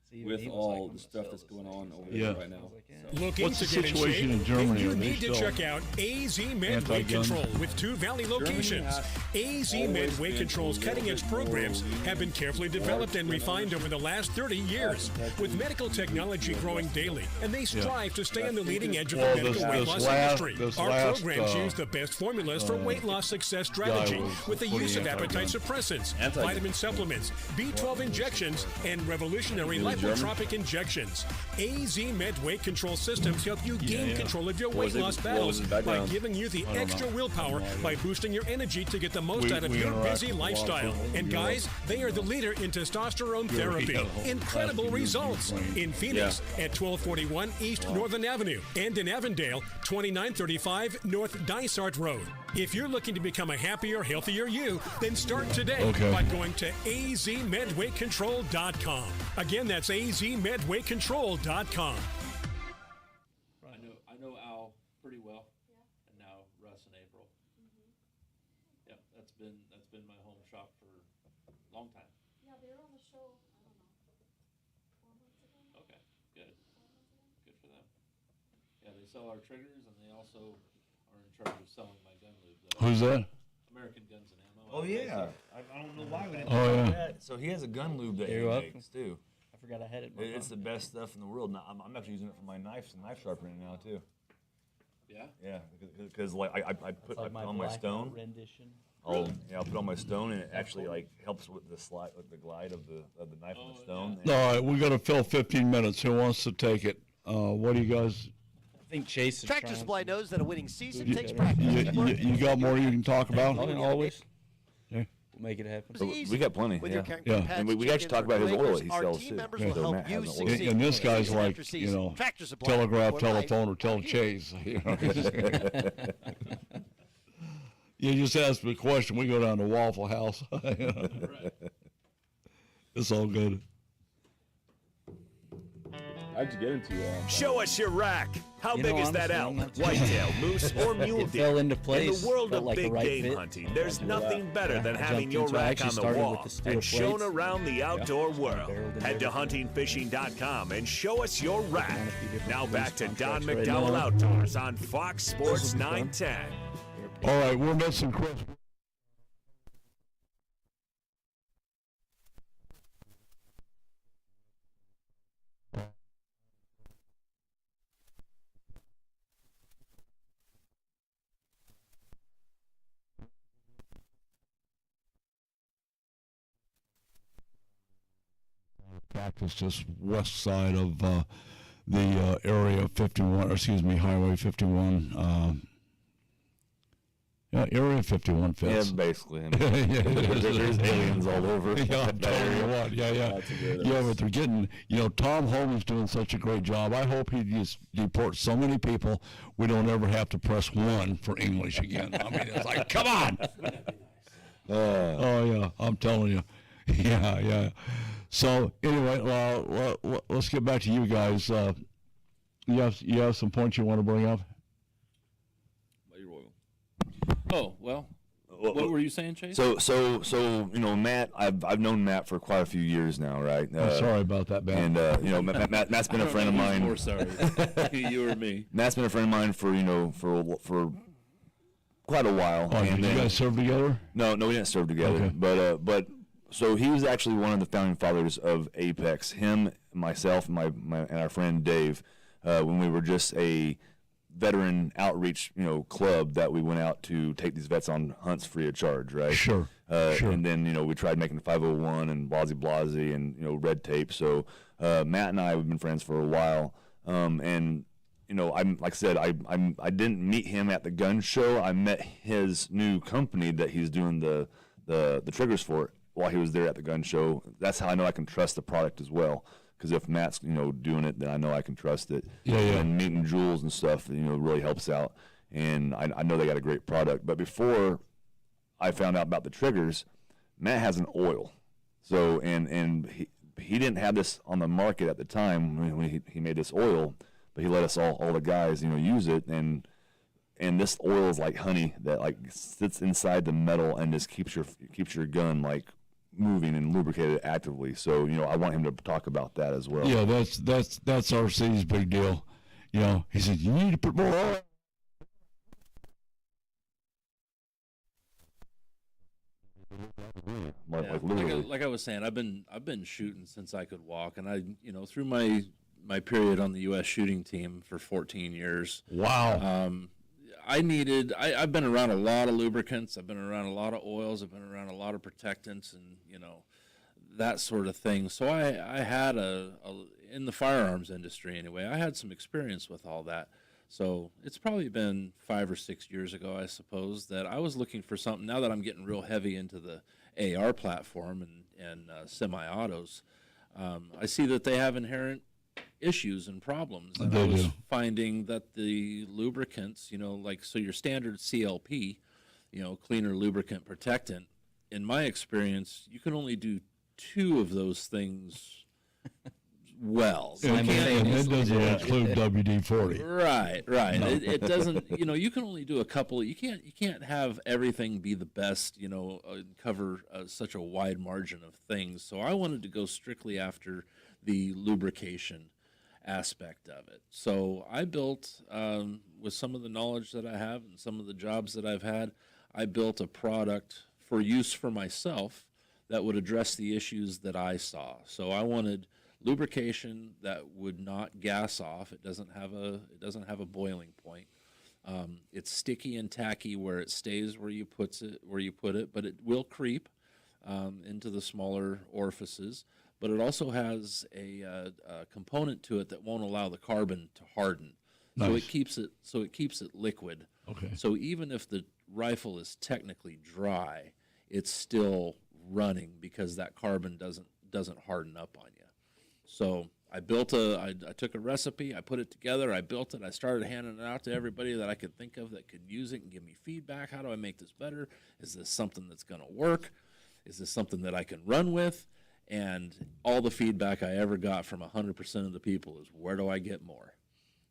See, even with he was all like, I'm the gonna stuff sell that's this going thing. on He's over like, there Yeah. right now. I was like, yeah. So- Looking What's to the get in situation shape? in Germany? Then Are you they need to still check out AZ Med anti-gun? Weight Control with 2 Valley locations. AZ Med Weight Control's cutting-edge programs have been carefully developed and refined over the last 30 years, with medical technology growing daily, and they strive to stay on the leading edge of Well, the medical this weight loss last- industry. this Our last, programs use the best formulas for weight loss success strategy, was with the pretty use of anti-gun. appetite suppressants, Anti-gun. vitamin supplements, B12 injections, and revolutionary lipotropic injections. AZ Med Weight Control systems help you gain control of your weight was it- loss what battles was his by background? giving you the extra willpower by boosting your energy to get the most We- out of we your interact busy with a lot of lifestyle. people in And Europe. guys, they are the leader in testosterone therapy. yeah. Incredible Asking you results to explain. in Phoenix at 1241 East Northern Avenue and in Avondale, 2935 North Dysart Road. If you're looking to become a happier, healthier you, then start today Okay. by going to azmedweightcontrol.com. Again, that's azmedweightcontrol.com. I know Al pretty well, and now Russ and April. Yep, that's been my home shop for a long time. Yeah, they were on the show, I don't know, 4 months ago. Okay, good for them. Yeah, they sell our triggers, and they also are in charge of selling my gun lube. Who's that? American Guns and Ammo. Oh yeah, I don't know why we didn't. Oh yeah. that. So he has a gun lube that he You're welcome. makes too. I forgot I had it. In my It's phone. the best stuff in the world. Now, I'm actually using it for my knife sharpening now too. Yeah. Yeah, because like I put It's like my on my black stone. rendition. I'll put on my stone, and it actually like helps with the slide, with the glide of the knife on the stone. All right, we got to fill 15 minutes. Who wants to take it? What do you guys? I think Chase is Tractor trying Supply to- knows that a winning season You, takes practice. you got more you can talk about? Oh, always. Yeah. We'll make it happen. It's easy. We got plenty. With Yeah. your caring Yeah. for pets, And we actually chickens, talk about his or oil acres, he our sells, team too. members Yeah. will So help Matt you has an oil. succeed. And this guy's Season like, after season. you know, Tractor Supply. telegraph, for life. telephone, or tell Chase. You know? You just ask me a question. We go down to Waffle House. You know? It's all good. How'd you get into Show us your rack. How You big know, is that honestly, elk, I'm not too- whitetail, moose, or mule It deer? fell into In place. the world felt of like the big right game fit. hunting, there's Yeah. nothing better than I having jumped your into it. I rack actually on the started wall with the steel and shown plates. around the outdoor world. Barreled and Head to everything. huntingfishing.com and show us your rack. on a few different Now police back to Don contracts right McDowell now. Outdoors on Fox Sports This will be fun. 910. All right, we're missing Chris. Practice just west side of the area of 51, or excuse me, Highway 51. Area 51 Yeah, fits. basically. I Yeah, mean, it is. there's aliens all over. Yeah, I'm that telling you area. what. Yeah. Lots of weirdos. Yeah, but they're getting, Tom Holman's doing such a great job. I hope he just deports so many people we don't ever have to press 1 for English again. I mean, it's like, come on. Oh, yeah, I'm telling you. Yeah. So, anyway, let's get back to you guys. You have some points you want to bring up? Oh, well, Well, what were you saying, Chase? So Matt, I've known Matt for quite a few years now, right? I'm sorry about that, Ben. And Matt's been a friend of mine. More sorry, you or me. Matt's been a friend of mine for quite a while. Oh, and did you guys serve together? No, we didn't serve together. Okay. But so he was actually one of the founding fathers of Apex. Him, myself, and our friend Dave, when we were just a veteran outreach, club that we went out to take these vets on hunts free of charge, right? Sure. And then, we tried making the 501 and Blasey and, red tape. So Matt and I, we've been friends for a while. And, I'm like I said, I didn't meet him at the gun show. I met his new company that he's doing the triggers for while he was there at the gun show. That's how I know I can trust the product as well. Because if Matt's, doing it, then I know I can trust it. Yeah. And meeting Jules and stuff, really helps out. And I know they got a great product. But before I found out about the triggers, Matt has an oil. So, and he didn't have this on the market at the time when he made this oil, but he let us all the guys, use it. And this oil is like honey that like sits inside the metal and just keeps your gun like moving and lubricated actively. So I want him to talk about that as well. Yeah, that's RC's big deal. He said you need to put more oil. Like literally. Like I was saying, I've been shooting since I could walk, and I through my period on the U.S. shooting team for 14 years. Wow. I've been around a lot of lubricants. I've been around a lot of oils. I've been around a lot of protectants and, that sort of thing. So I had in the firearms industry anyway, I had some experience with all that. So it's probably been 5 or 6 years ago, I suppose, that I was looking for something. Now that I'm getting real heavy into the AR platform and semi-autos, I see that they have inherent issues and problems. And I was finding that the lubricants, so your standard CLP, cleaner lubricant protectant, in my experience, you can only do 2 of those things well. And it doesn't include WD-40. Right. No. It doesn't, you can only do a couple. You can't have everything be the best, cover such a wide margin of things. So I wanted to go strictly after the lubrication aspect of it. So I built, with some of the knowledge that I have and some of the jobs that I've had, I built a product for use for myself that would address the issues that I saw. So I wanted lubrication that would not gas off. It doesn't have a boiling point. It's sticky and tacky where it stays where you put it, but it will creep into the smaller orifices. But it also has a component to it that won't allow the carbon to harden. Nice. So it keeps it liquid. Okay. So even if the rifle is technically dry, it's still running because that carbon doesn't harden up on you. So I took a recipe, I put it together, I built it, I started handing it out to everybody that I could think of that could use it and give me feedback. How do I make this better? Is this something that's going to work? Is this something that I can run with? And all the feedback I ever got from 100% of the people is, where do I get more?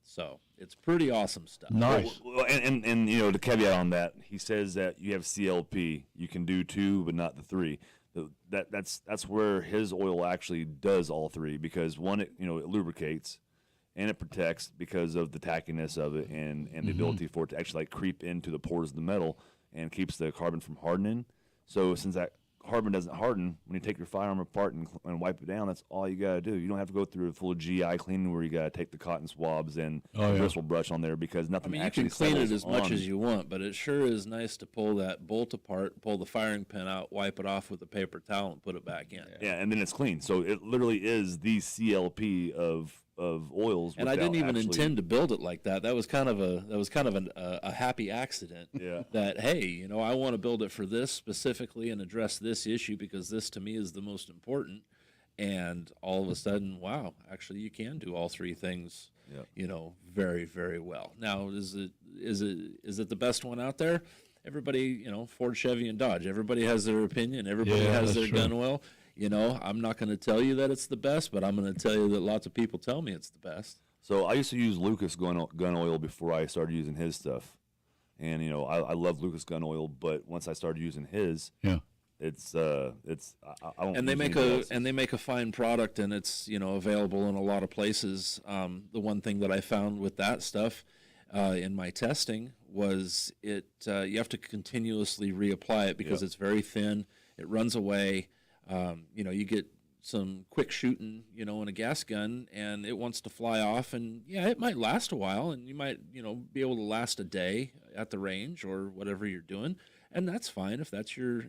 So it's pretty awesome stuff. Nice. Well, and the caveat on that, he says that you have CLP, you can do 2, but not the 3. That's where his oil actually does all 3, because one, it lubricates, and it protects because of the tackiness of it and the ability for it to actually like creep into the pores of the metal and keeps the carbon from hardening. So since that carbon doesn't harden, when you take your firearm apart and wipe it down, that's all you got to do. You don't have to go through a full GI cleaning where you got to take the cotton swabs and bristle brush on there, because nothing actually you can clean it as much on. as you want, but it sure is nice to pull that bolt apart, pull the firing pin out, wipe it off with a paper towel, and put it back in. Yeah, and then it's clean. So it literally is the CLP of oils. And I didn't without even actually- intend to build it like that. That was kind of a happy accident. Yeah. That, hey, you know, I want to build it for this specifically and address this issue because this to me is the most important. And all of a sudden, wow, actually you can do all three things, Yep. you know, very, very well. Now, is it the best one out there? Everybody, you know, Ford, Chevy, and Dodge, everybody has their opinion. Everybody Yeah, has that's their true. gun oil. You know, I'm not going to tell you that it's the best, but I'm going to tell you that lots of people tell me it's the best. So I used to use Lucas gun oil before I started using his stuff, and you know I love Lucas gun oil, but once I started using his, Yeah. it's I don't. And they use make anybody a else's. and they make a fine product, and it's, you know, available in a lot of places. The one thing that I found with that stuff in my testing was you have to continuously reapply it because Yep. it's very thin. It runs away. You know, you get some quick shooting, you know, in a gas gun, and it wants to fly off, and yeah, it might last a while, and you might, you know, be able to last a day at the range or whatever you're doing, and that's fine if that's your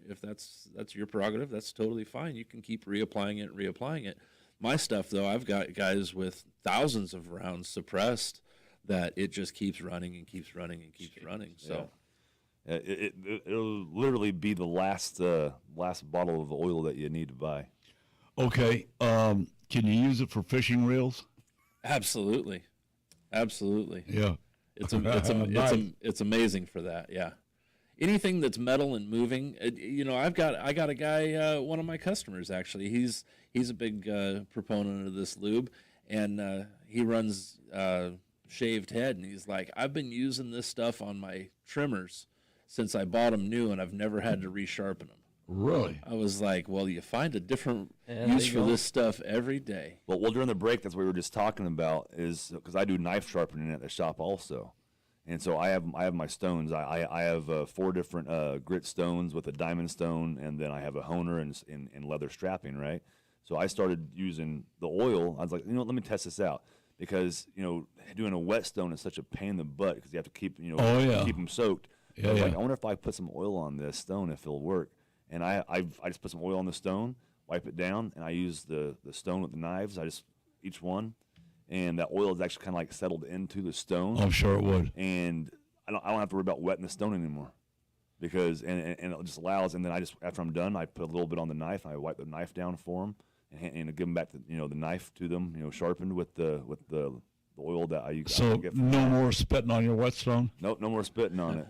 prerogative. That's totally fine. You can keep reapplying it. My stuff, though, I've got guys with thousands of rounds suppressed that it just keeps running and keeps running and keeps running. So. It'll literally be the last bottle of oil that you need to buy. Okay. Can you use it for fishing reels? Absolutely. Yeah. It's amazing for that. Yeah. Anything that's metal and moving, you know, I got a guy, one of my customers actually. He's a big proponent of this lube, and he runs shaved head, and he's like, I've been using this stuff on my trimmers since I bought them new, and I've never had to resharpen them. Really? I was like, well, you find a different Yeah, use there you for go. this stuff every day. Well, during the break, that's what we were just talking about, is because I do knife sharpening at the shop also, and so I have my stones. I have 4 different grit stones with a diamond stone, and then I have a honer and leather strapping, right? So I started using the oil. I was like, you know, let me test this out, because you know, doing a wet stone is such a pain in the butt because you have to keep Oh, yeah. keep them soaked. Yeah, I was like, yeah. I wonder if I put some oil on this stone if it'll work. And I just put some oil on the stone, wipe it down, and I use the stone with the knives. I just each one, and that oil is actually kind of like settled into the stone, I'm sure it would. and I don't have to worry about wetting the stone anymore, because and it just allows. And then I just, after I'm done, I put a little bit on the knife, and I wipe the knife down for them, and give them back the knife to them, sharpened with the oil that I So get from no that. more spitting on your whetstone? No more spitting on it.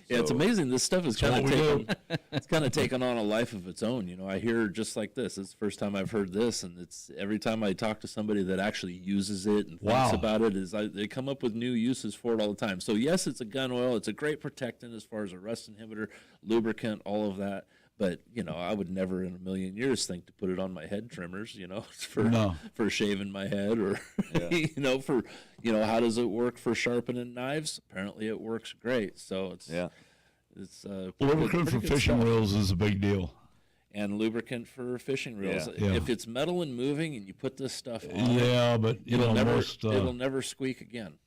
Yeah, it's So- amazing. This stuff is That's kind what of we taken. It's kind of taken on a life of its own. You know, I hear just like this. It's the first time I've heard this, and it's every time I talk to somebody that actually uses it and Wow. thinks about it, they come up with new uses for it all the time. So yes, it's a gun oil. It's a great protectant as far as a rust inhibitor, lubricant, all of that. But you know, I would never in a million years think to put it on my head trimmers. You know, No. for shaving my head, or how does it work for sharpening knives? Apparently, it works great. So it's Yeah. it's Lubricant for pretty good fishing stuff. reels is a big deal. And lubricant for fishing reels. Yeah. If it's metal and moving, and you put this stuff on, Yeah, but it'll never most it'll never squeak again.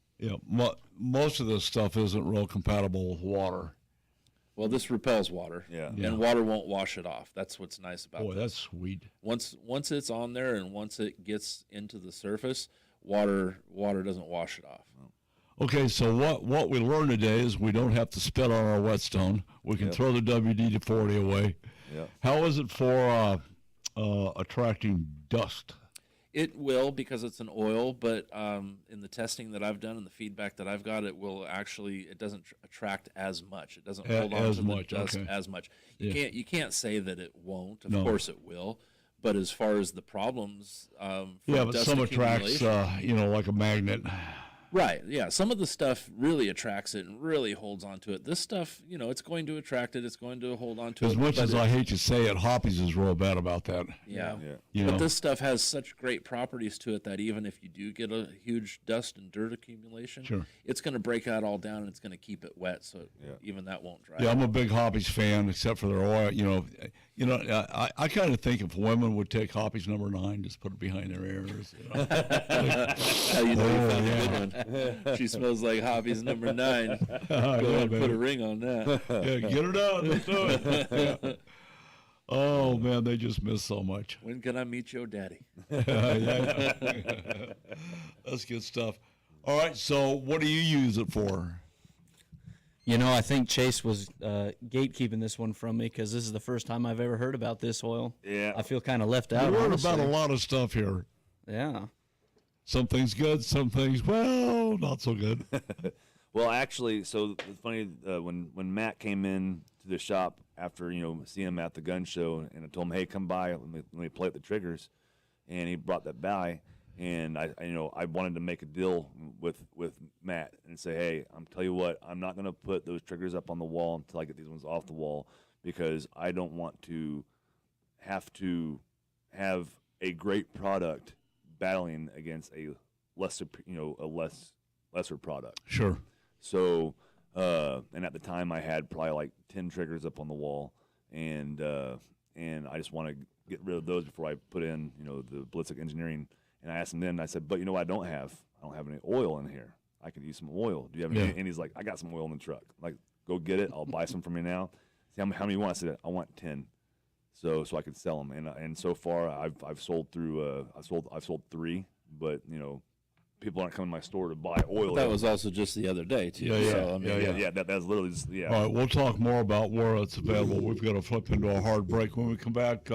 most of this stuff isn't real compatible with water. Well, this repels water, Yeah. Yeah. and water won't wash it off. That's what's nice about Boy, it. that's sweet. Once it's on there, and once it gets into the surface, water doesn't wash it off. Okay, so what we learned today is we don't have to spit on our whetstone. We can Yep. throw the WD-40 away. Yeah. How is it for attracting dust? It will, because it's an oil, but in the testing that I've done and the feedback that I've got, it doesn't attract as much. It doesn't hold on As to the much, dust okay. as much. Yeah. You can't say that it won't. Of No. course it will. But as far as the problems, from Yeah, but dust some attracts, accumulation- like a magnet. right? Yeah, some of the stuff really attracts it and really holds on to it. This stuff, it's going to attract it. It's going to hold on to it. As much but as I hate to say it, Hoppies is real bad about that. yeah. Yeah. You But know. this stuff has such great properties to it that even if you do get a huge dust and dirt accumulation, Sure. it's going to break that all down and it's going to keep it wet, so even that won't dry. Yeah, out. I'm a big Hoppies fan, except for their oil. I kind of think if women would take Hoppies number 9, just put it behind their ears. How you know you Oh, found yeah. a good one. She smells like Hobbies number 9. Go Yeah, ahead and put baby. a ring on that. Yeah, get her down. Let's do it. Yeah. Oh man, they just miss so much. When can I meet your daddy? Yeah. That's good stuff. All right, so what do you use it for? You know, I think Chase was gatekeeping this one from me because this is the first time I've ever heard about this oil. Yeah. I feel kind of left out. We learn honestly. about a lot of stuff here. Yeah. Some things good, some things, well, not so good. Well, actually, so it's funny when Matt came in to the shop after seeing him at the gun show, and I told him, hey, come by, let me play with the triggers, and he brought that by, and I wanted to make a deal with Matt and say, hey, I'm tell you what, I'm not gonna put those triggers up on the wall until I get these ones off the wall, because I don't want to have a great product battling against a lesser lesser product. Sure. So, and at the time I had probably like 10 triggers up on the wall, and I just want to get rid of those before I put in, the Ballistic Engineering. And I asked him then, I said, but I don't have any oil in here. I could use some oil. Do you have any? Yeah. And he's like, I got some oil in the truck. I'm like, go get it. I'll buy some from you now. See how many you want? I said, I want 10. So I could sell them. And so far I've sold through, I've sold 3, but people aren't coming to my store to buy oil. That was also just the other day too. Yeah. So, I mean, Yeah, that's literally just, yeah. All right, we'll talk more about where it's available. We've got to flip into a hard break. When we come back,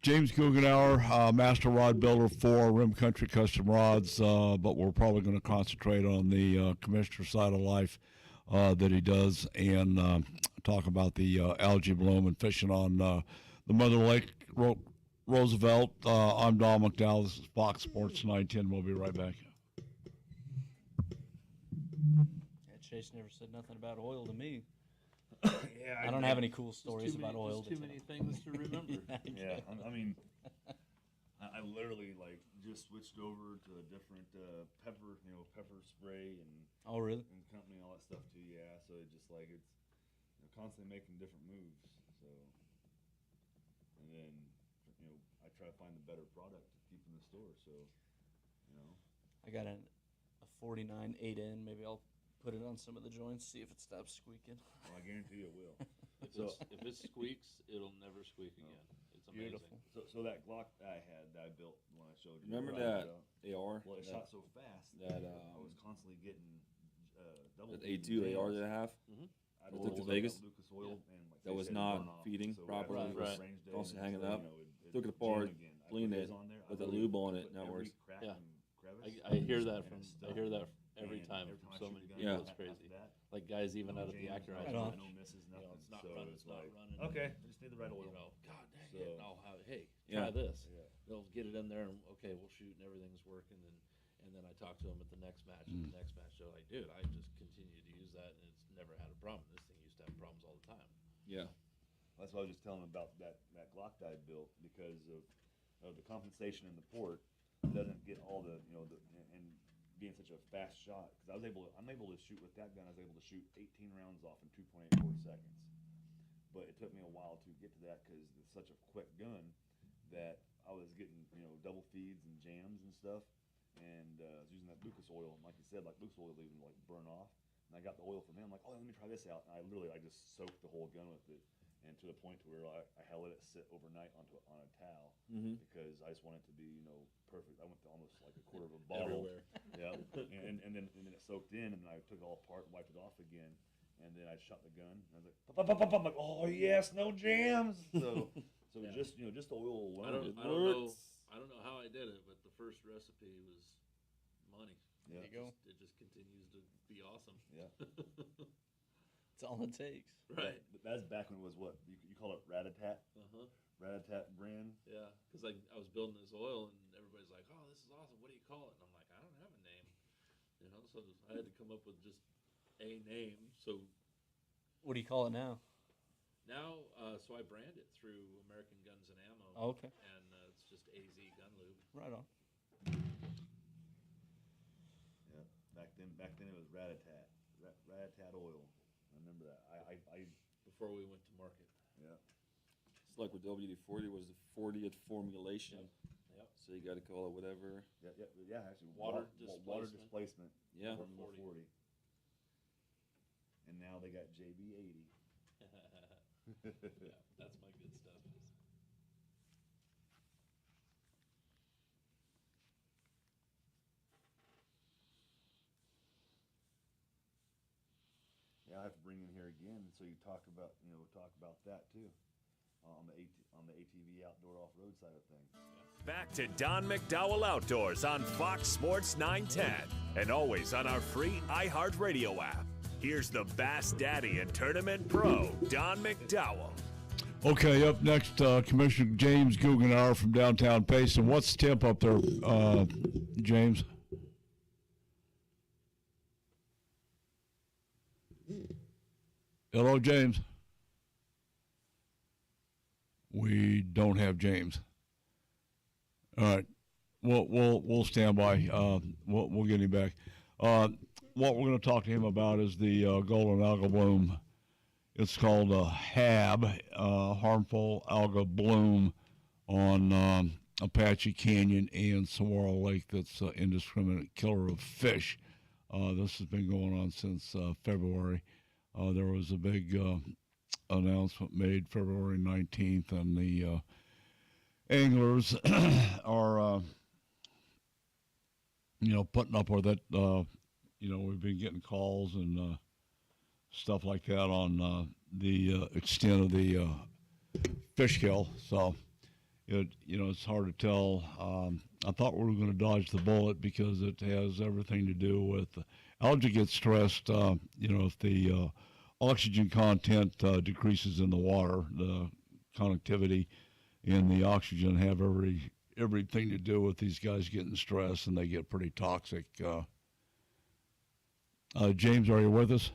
James Guggenauer, master rod builder for Rim Country Custom Rods, but we're probably going to concentrate on the commissioner side of life that he does, and talk about the algae bloom and fishing on the Mother Lake Roosevelt. I'm Don McDowell. This is Fox Sports 910. We'll be right back. Yeah, Chase never said nothing about oil to me. Yeah, I don't have any cool stories about oil. Too many things to remember. Yeah, I mean, I literally just switched over to a different pepper spray and Oh, really? company and all that stuff too. Yeah, so it just it's constantly making different moves. So, and then I try to find the better product to keep in the store. So, I got a 49 8N. Maybe I'll put it on some of the joints, see if it stops squeaking. well, I guarantee you it will. If it squeaks, it'll never squeak again. It's amazing. Beautiful. So that Glock that I built when I showed you. Remember right, that AR? Well, it shot so fast that, I was constantly getting double. That A2 AR that I have? I that took to Vegas? Lucas Oil, and That was not feeding properly, was constantly hanging up. Took it apart, cleaned it, put the lube on it, now it works. Yeah. I hear that every time from so many people. Yeah. It's crazy. Like guys even out at the Accurite, Right on. No misses, nothing. it's not so running. it's It's not running. okay, I just need the right oil. God dang So- it! I'll have hey, Yeah. try this. They'll get it in there, and okay, we'll shoot, and everything's working. And then I talk to them at the next match. And the next match, they're like, "Dude, I just continue to use that, and it's never had a problem. This thing used to have problems all the time." Yeah. That's why I was just telling him about that Glock that I built because of the compensation in the port. It doesn't get all the and being such a fast shot because I'm able to shoot with that gun. I was able to shoot 18 rounds off in 2.84 seconds, but it took me a while to get to that because it's such a quick gun that I was getting double feeds and jams and stuff, and I was using that Lucas oil. And like you said, like Lucas oil will even burn off. And I got the oil from him. I'm like, oh, let me try this out. And I just soaked the whole gun with it. And to the point to where I let it sit overnight on a towel because I just wanted it to be perfect. I went to almost like a quarter of a bottle. Everywhere. Yeah, and then it soaked in, and then I took it all apart, wiped it off again, and then I shot the gun. And I was like, pop, pop, pop, pop. I'm like, oh yes, no jams. So Yeah. just just oil I alone. don't know how I did it, but the first recipe was money. Yeah. There you go. It just continues to be awesome. Yeah. It's all it takes. Right. But that's back when it was what you call it Rat-a-tat, Rat-a-tat brand. Yeah, because I was building this oil, and everybody's like, "Oh, this is awesome. What do you call it?" And I'm like, "I don't have a name." So I had to come up with just a name. So What do you call it now? now, so I brand it through American Guns and Ammo. Oh, okay. And it's just AZ Gun Lube. Right on. Yeah. Back then it was Rat-a-tat, Rat-a-tat oil. I remember that. I Before we went to market. yeah. It's like with WD-40 was the 40th formulation. Yep. So you got to call it whatever. Yeah. Actually, Water water displacement. displacement. Yeah. Formula 40. And now they got JB80. Yeah, that's my good stuff. I'll have to bring in here again so you talk about that too on the ATV outdoor off-road side of things. Back to Don McDowell Outdoors on Fox Sports 910 and always on our free iHeartRadio app. Here's the Bass Daddy and Tournament Pro, Don McDowell. Okay, up next, Commissioner James Guggenauer from downtown Payson. What's the temp up there, James? Hello, James. We don't have James. All right, we'll stand by. We'll get him back. What we're going to talk to him about is the golden alga bloom. It's called HAB, harmful alga bloom, on Apache Canyon and Saguaro Lake. That's an indiscriminate killer of fish. This has been going on since February. There was a big announcement made February 19th, and the anglers are, putting up with it. We've been getting calls and stuff like that on the extent of the fish kill. So, it's hard to tell. I thought we were going to dodge the bullet because it has everything to do with algae gets stressed. If the oxygen content decreases in the water, the conductivity and the oxygen have everything to do with these guys getting stressed, and they get pretty toxic. James, are you with us?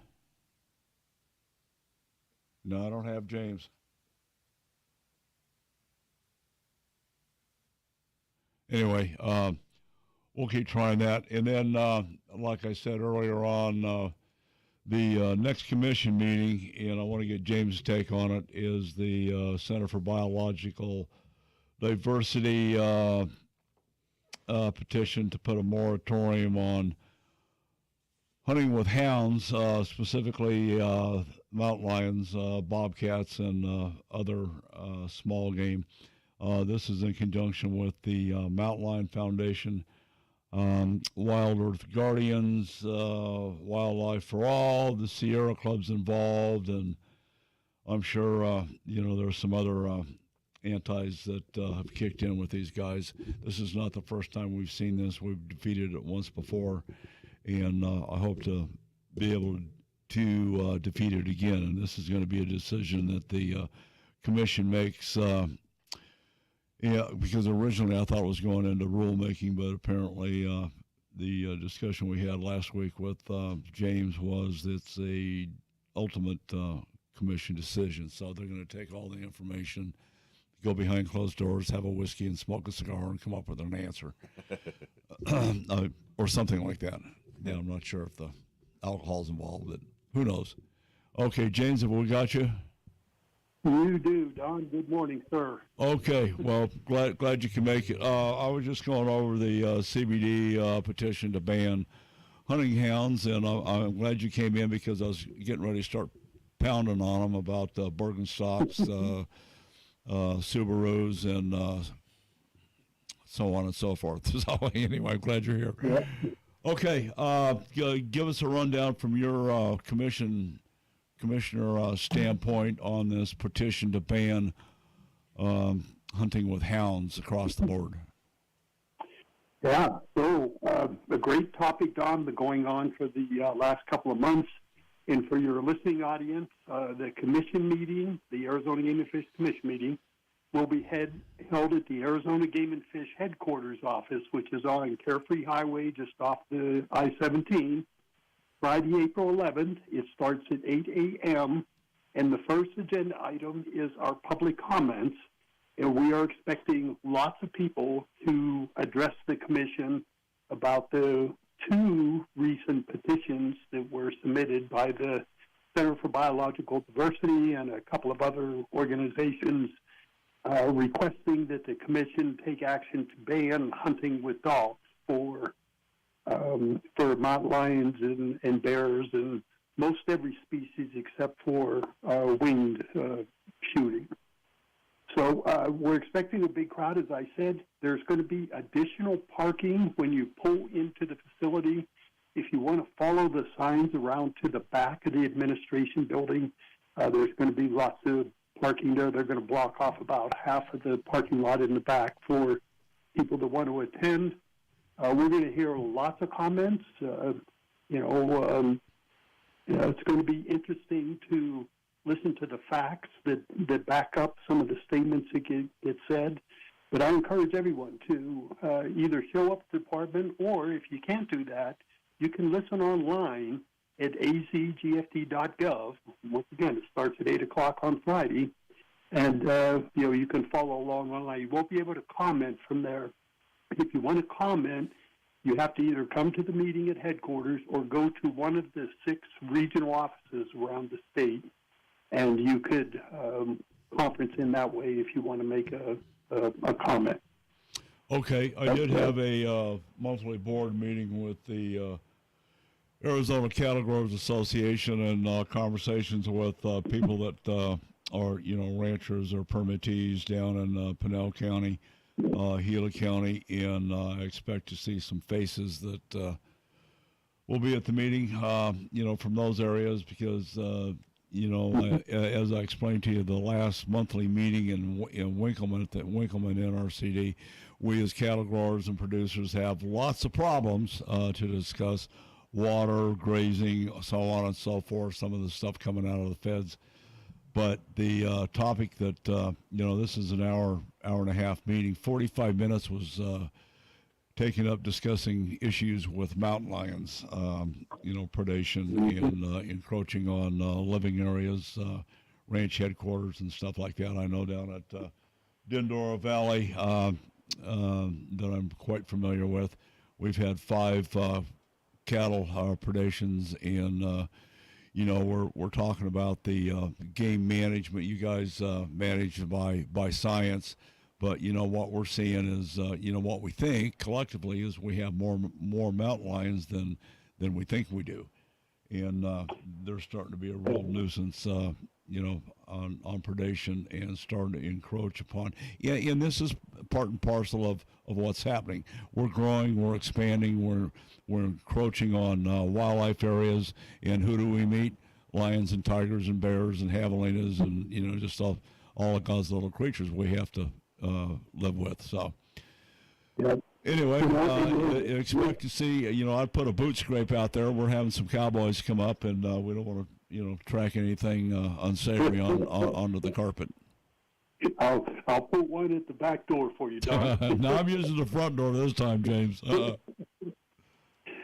No, I don't have James. Anyway, we'll keep trying that. And then, like I said earlier on, the next commission meeting, and I want to get James' take on it, is the Center for Biological Diversity petition to put a moratorium on hunting with hounds, specifically mountain lions, bobcats, and other small game. This is in conjunction with the Mountain Lion Foundation, Wild Earth Guardians, Wildlife for All, the Sierra Club's involved, and I'm sure, there's some other antis that have kicked in with these guys. This is not the first time we've seen this. We've defeated it once before, and I hope to be able to defeat it again. And this is going to be a decision that the commission makes. Because originally I thought it was going into rulemaking, but apparently the discussion we had last week with James was it's a ultimate commission decision. So they're going to take all the information, go behind closed doors, have a whiskey and smoke a cigar, and come up with an answer, or something like that. Yeah, I'm not sure if the alcohol's involved, but who knows? Okay, James, have we got you? You do, Don. Good morning, sir. Okay, well, glad you can make it. I was just going over the CBD petition to ban hunting hounds, and I'm glad you came in because I was getting ready to start pounding on them about Birkenstocks, Subarus, and so on and so forth. So anyway, I'm glad you're here. Yep. Okay, give us a rundown from your commissioner standpoint on this petition to ban hunting with hounds across the board. Yeah, so a great topic, Don, been going on for the last couple of months. And for your listening audience, the commission meeting, the Arizona Game and Fish Commission meeting, will be held at the Arizona Game and Fish headquarters office, which is on Carefree Highway just off the I-17. Friday, April 11th. It starts at 8 a.m., and the first agenda item is our public comments, and we are expecting lots of people to address the commission about the two recent petitions that were submitted by the Center for Biological Diversity and a couple of other organizations requesting that the commission take action to ban hunting with dogs for mountain lions and bears and most every species except for winged shooting. So we're expecting a big crowd, as I said. There's going to be additional parking when you pull into the facility. if you want to follow the signs around to the back of the administration building, there's going to be lots of parking there. They're going to block off about half of the parking lot in the back for people that want to attend. We're going to hear lots of comments. It's going to be interesting to listen to the facts that back up some of the statements that get said. But I encourage everyone to either show up at the department, or if you can't do that, you can listen online at azgfd.gov. Once again, it starts at 8 o'clock on Friday. And, you can follow along online. You won't be able to comment from there. If you want to comment, you have to either come to the meeting at headquarters or go to one of the 6 regional offices around the state, and you could conference in that way if you want to make a comment. Okay, I did have a monthly board meeting with the Arizona Cattle Growers Association, and conversations with people that are, ranchers or permittees down in Pinell County, Gila County, and I expect to see some faces that will be at the meeting, from those areas, because, as I explained to you, the last monthly meeting in Winkleman, at the Winkleman NRCD, we as cattle growers and producers have lots of problems to discuss: water, grazing, so on and so forth, some of the stuff coming out of the feds. But the topic that, this is an hour and a half meeting. 45 minutes was taken up discussing issues with mountain lions, predation and encroaching on living areas, ranch headquarters and stuff like that. I know down at Dindora Valley that I'm quite familiar with, we've had 5 cattle predations, and we're talking about the game management. You guys managed by science, but what we're seeing is what we think collectively is we have more mountain lions than we think we do, and they're starting to be a real nuisance, on predation and starting to encroach upon. Yeah, and this is part and parcel of what's happening. We're growing, we're expanding, we're encroaching on wildlife areas, and who do we meet? Lions and tigers and bears and javelinas and just all of God's little creatures we have to live with. So anyway, expect to see. I put a boot scrape out there. We're having some cowboys come up, and we don't want to track anything unsavory onto the carpet. I'll put one at the back door for you, Don. No, I'm using the front door this time, James.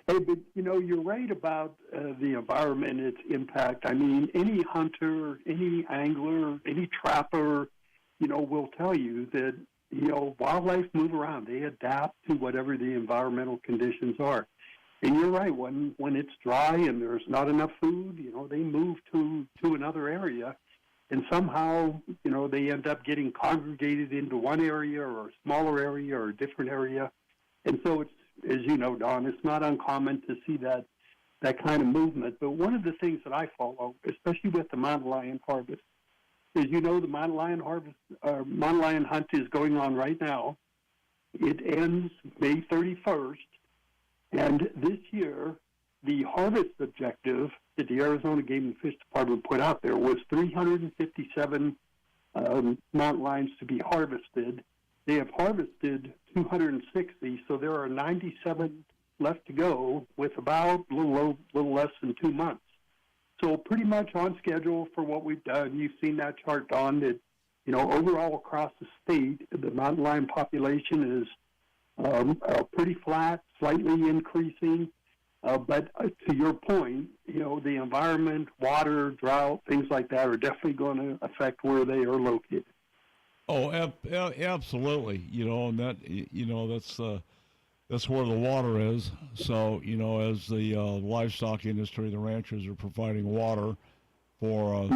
Hey, but you're right about the environment, its impact. I mean, any hunter, any angler, any trapper, will tell you that wildlife move around. They adapt to whatever the environmental conditions are. And you're right. When it's dry and there's not enough food, they move to another area. And somehow, they end up getting congregated into one area or a smaller area or a different area. And so it's, as you know, Don, it's not uncommon to see that kind of movement. But one of the things that I follow, especially with the mountain lion harvest, is the mountain lion hunt is going on right now. It ends May 31st. And this year, the harvest objective that the Arizona Game and Fish Department put out there was 357 mountain lions to be harvested. They have harvested 260, so there are 97 left to go, with about a little less than 2 months. So pretty much on schedule for what we've done. You've seen that chart, Don, that, overall across the state, the mountain lion population is pretty flat, slightly increasing. But to your point, the environment, water, drought, things like that are definitely going to affect where they are located. Oh, absolutely. And that, that's where the water is. So, as the livestock industry, the ranchers are providing water for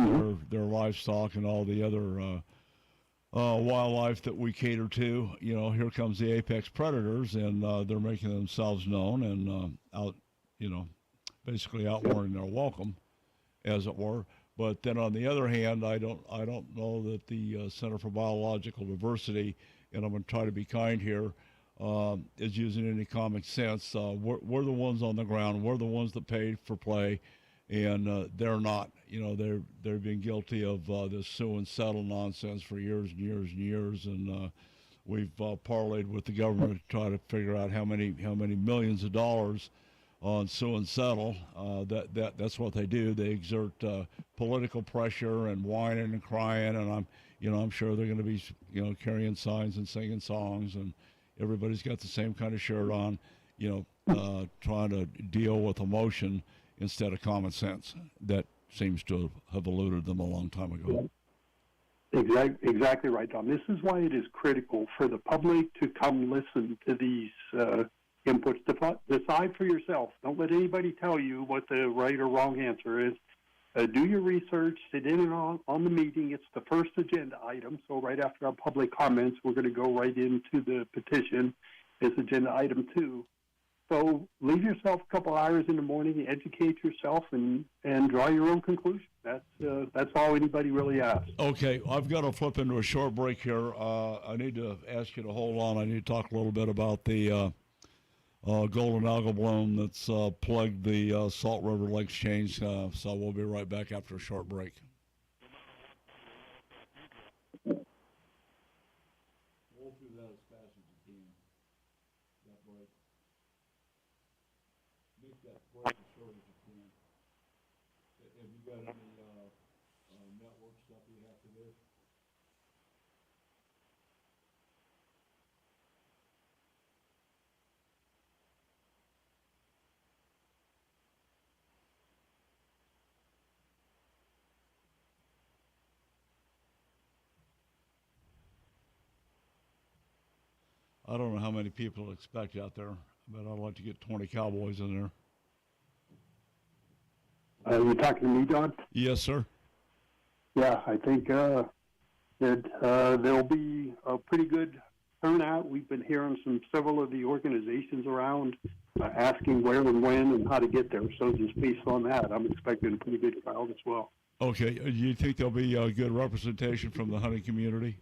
their livestock and all the other wildlife that we cater to. Here comes the apex predators, and they're making themselves known and out, basically outwarding their welcome, as it were. But then on the other hand, I don't know that the Center for Biological Diversity, and I'm going to try to be kind here, is using any common sense. We're the ones on the ground. We're the ones that paid for play, and they're not. They've been guilty of this sue and settle nonsense for years and years and years, and we've parlayed with the government to try to figure out how many millions of dollars on sue and settle. That's what they do. They exert political pressure and whining and crying, and I'm sure they're going to be carrying signs and singing songs, and everybody's got the same kind of shirt on, trying to deal with emotion instead of common sense. That seems to have eluded them a long time ago. Exactly right, Tom. This is why it is critical for the public to come listen to these inputs. Decide for yourself. Don't let anybody tell you what the right or wrong answer is. Do your research. Sit in and on the meeting. It's the first agenda item. So right after our public comments, we're going to go right into the petition. It's agenda item 2. So leave yourself a couple hours in the morning, educate yourself, and draw your own conclusion. That's all anybody really asks. Okay, I've got to flip into a short break here. I need to ask you to hold on. I need to talk a little bit about the golden algal bloom that's plagued the Salt River Lakes change. So we'll be right back after a short break. We'll do that as fast as you can. That break. Make that break as short as you can. Have you got any network stuff you have to do? I don't know how many people to expect out there, but I'd like to get 20 Cowboys in there. You talking to me, John? Yes, sir. Yeah, I think that there'll be a pretty good turnout. We've been hearing from several of the organizations around asking where and when and how to get there. So just based on that, I'm expecting a pretty good crowd as well. Okay. Do you think there'll be a good representation from the hunting community?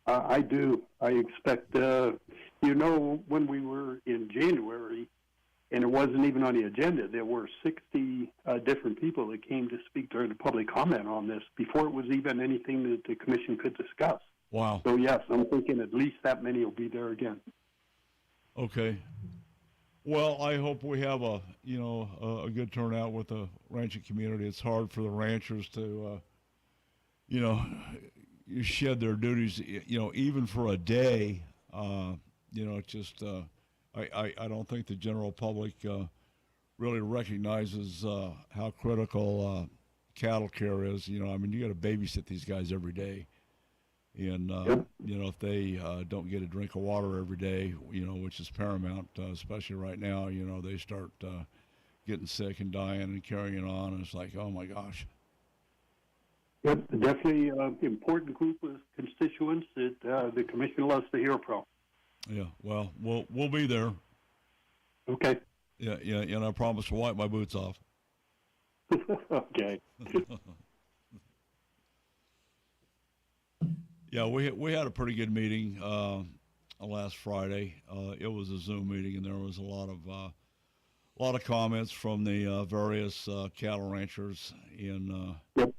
I do. I expect, when we were in January, and it wasn't even on the agenda, there were 60 different people that came to speak during the public comment on this before it was even anything that the commission could discuss. Wow. So, yes, I'm thinking at least that many will be there again. Okay. Well, I hope we have a good turnout with the ranching community. It's hard for the ranchers to, you shed their duties, even for a day. It's just, I don't think the general public really recognizes how critical cattle care is. You got to babysit these guys every day. And, if they don't get a drink of water every day, which is paramount, especially right now, they start getting sick and dying and carrying on. And it's like, oh, my gosh. Yep, definitely an important group of constituents that the commission loves to hear from. Yeah, well, we'll be there. Okay. Yeah, and I promise to wipe my boots off. Okay. Yeah, we had a pretty good meeting last Friday. It was a Zoom meeting, and there was a lot of comments from the various cattle ranchers. And yep.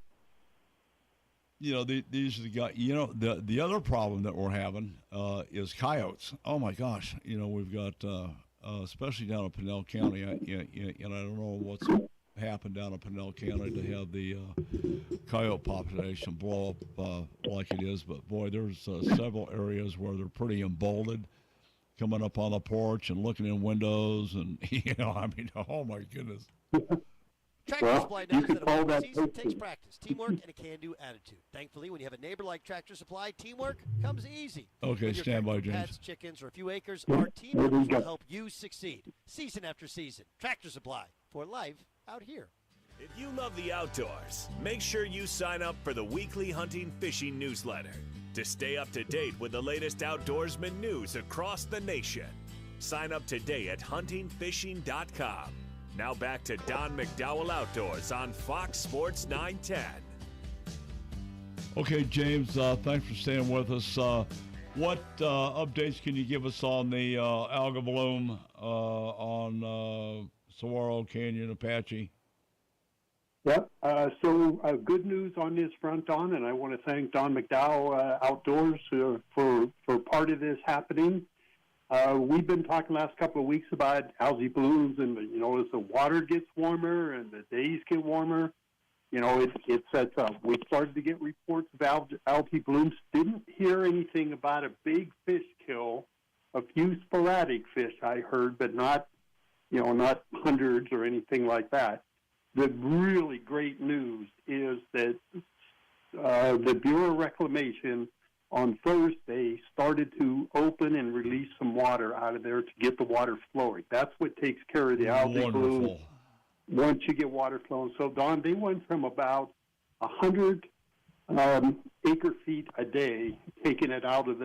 These are the guys. The other problem that we're having is coyotes. Oh my gosh! We've got especially down in Pinell County, and I don't know what's happened down in Pinell County to have the coyote population blow up like it is. But boy, there's several areas where they're pretty emboldened, coming up on the porch and looking in windows, and oh my goodness. Tractor Supply knows that a winning season takes practice, teamwork, and a can-do attitude. Thankfully, when you have a neighbor like Tractor Supply, teamwork comes easy. Okay, stand by, James. Pets, chickens, or a few acres, our team members will help you succeed, season after season. Tractor Supply, for life out here. If you love the outdoors, make sure you sign up for the weekly hunting fishing newsletter to stay up to date with the latest outdoorsman news across the nation. Sign up today at huntingfishing.com. Now back to Don McDowell Outdoors on Fox Sports 910. Okay, James, thanks for staying with us. what updates can you give us on the algal bloom on Saguaro Canyon Apache? Yep. So good news on this front, Don, and I want to thank Don McDowell Outdoors for part of this happening. We've been talking the last couple of weeks about algae blooms, and as the water gets warmer and the days get warmer, it sets up. We started to get reports of algae blooms. Didn't hear anything about a big fish kill. A few sporadic fish I heard, but not hundreds or anything like that. The really great news is that the Bureau of Reclamation on Thursday started to open and release some water out of there to get the water flowing. That's what takes care of the algae bloom once you get water flowing. So, Don, they went from about 100 acre feet a day, taking it out of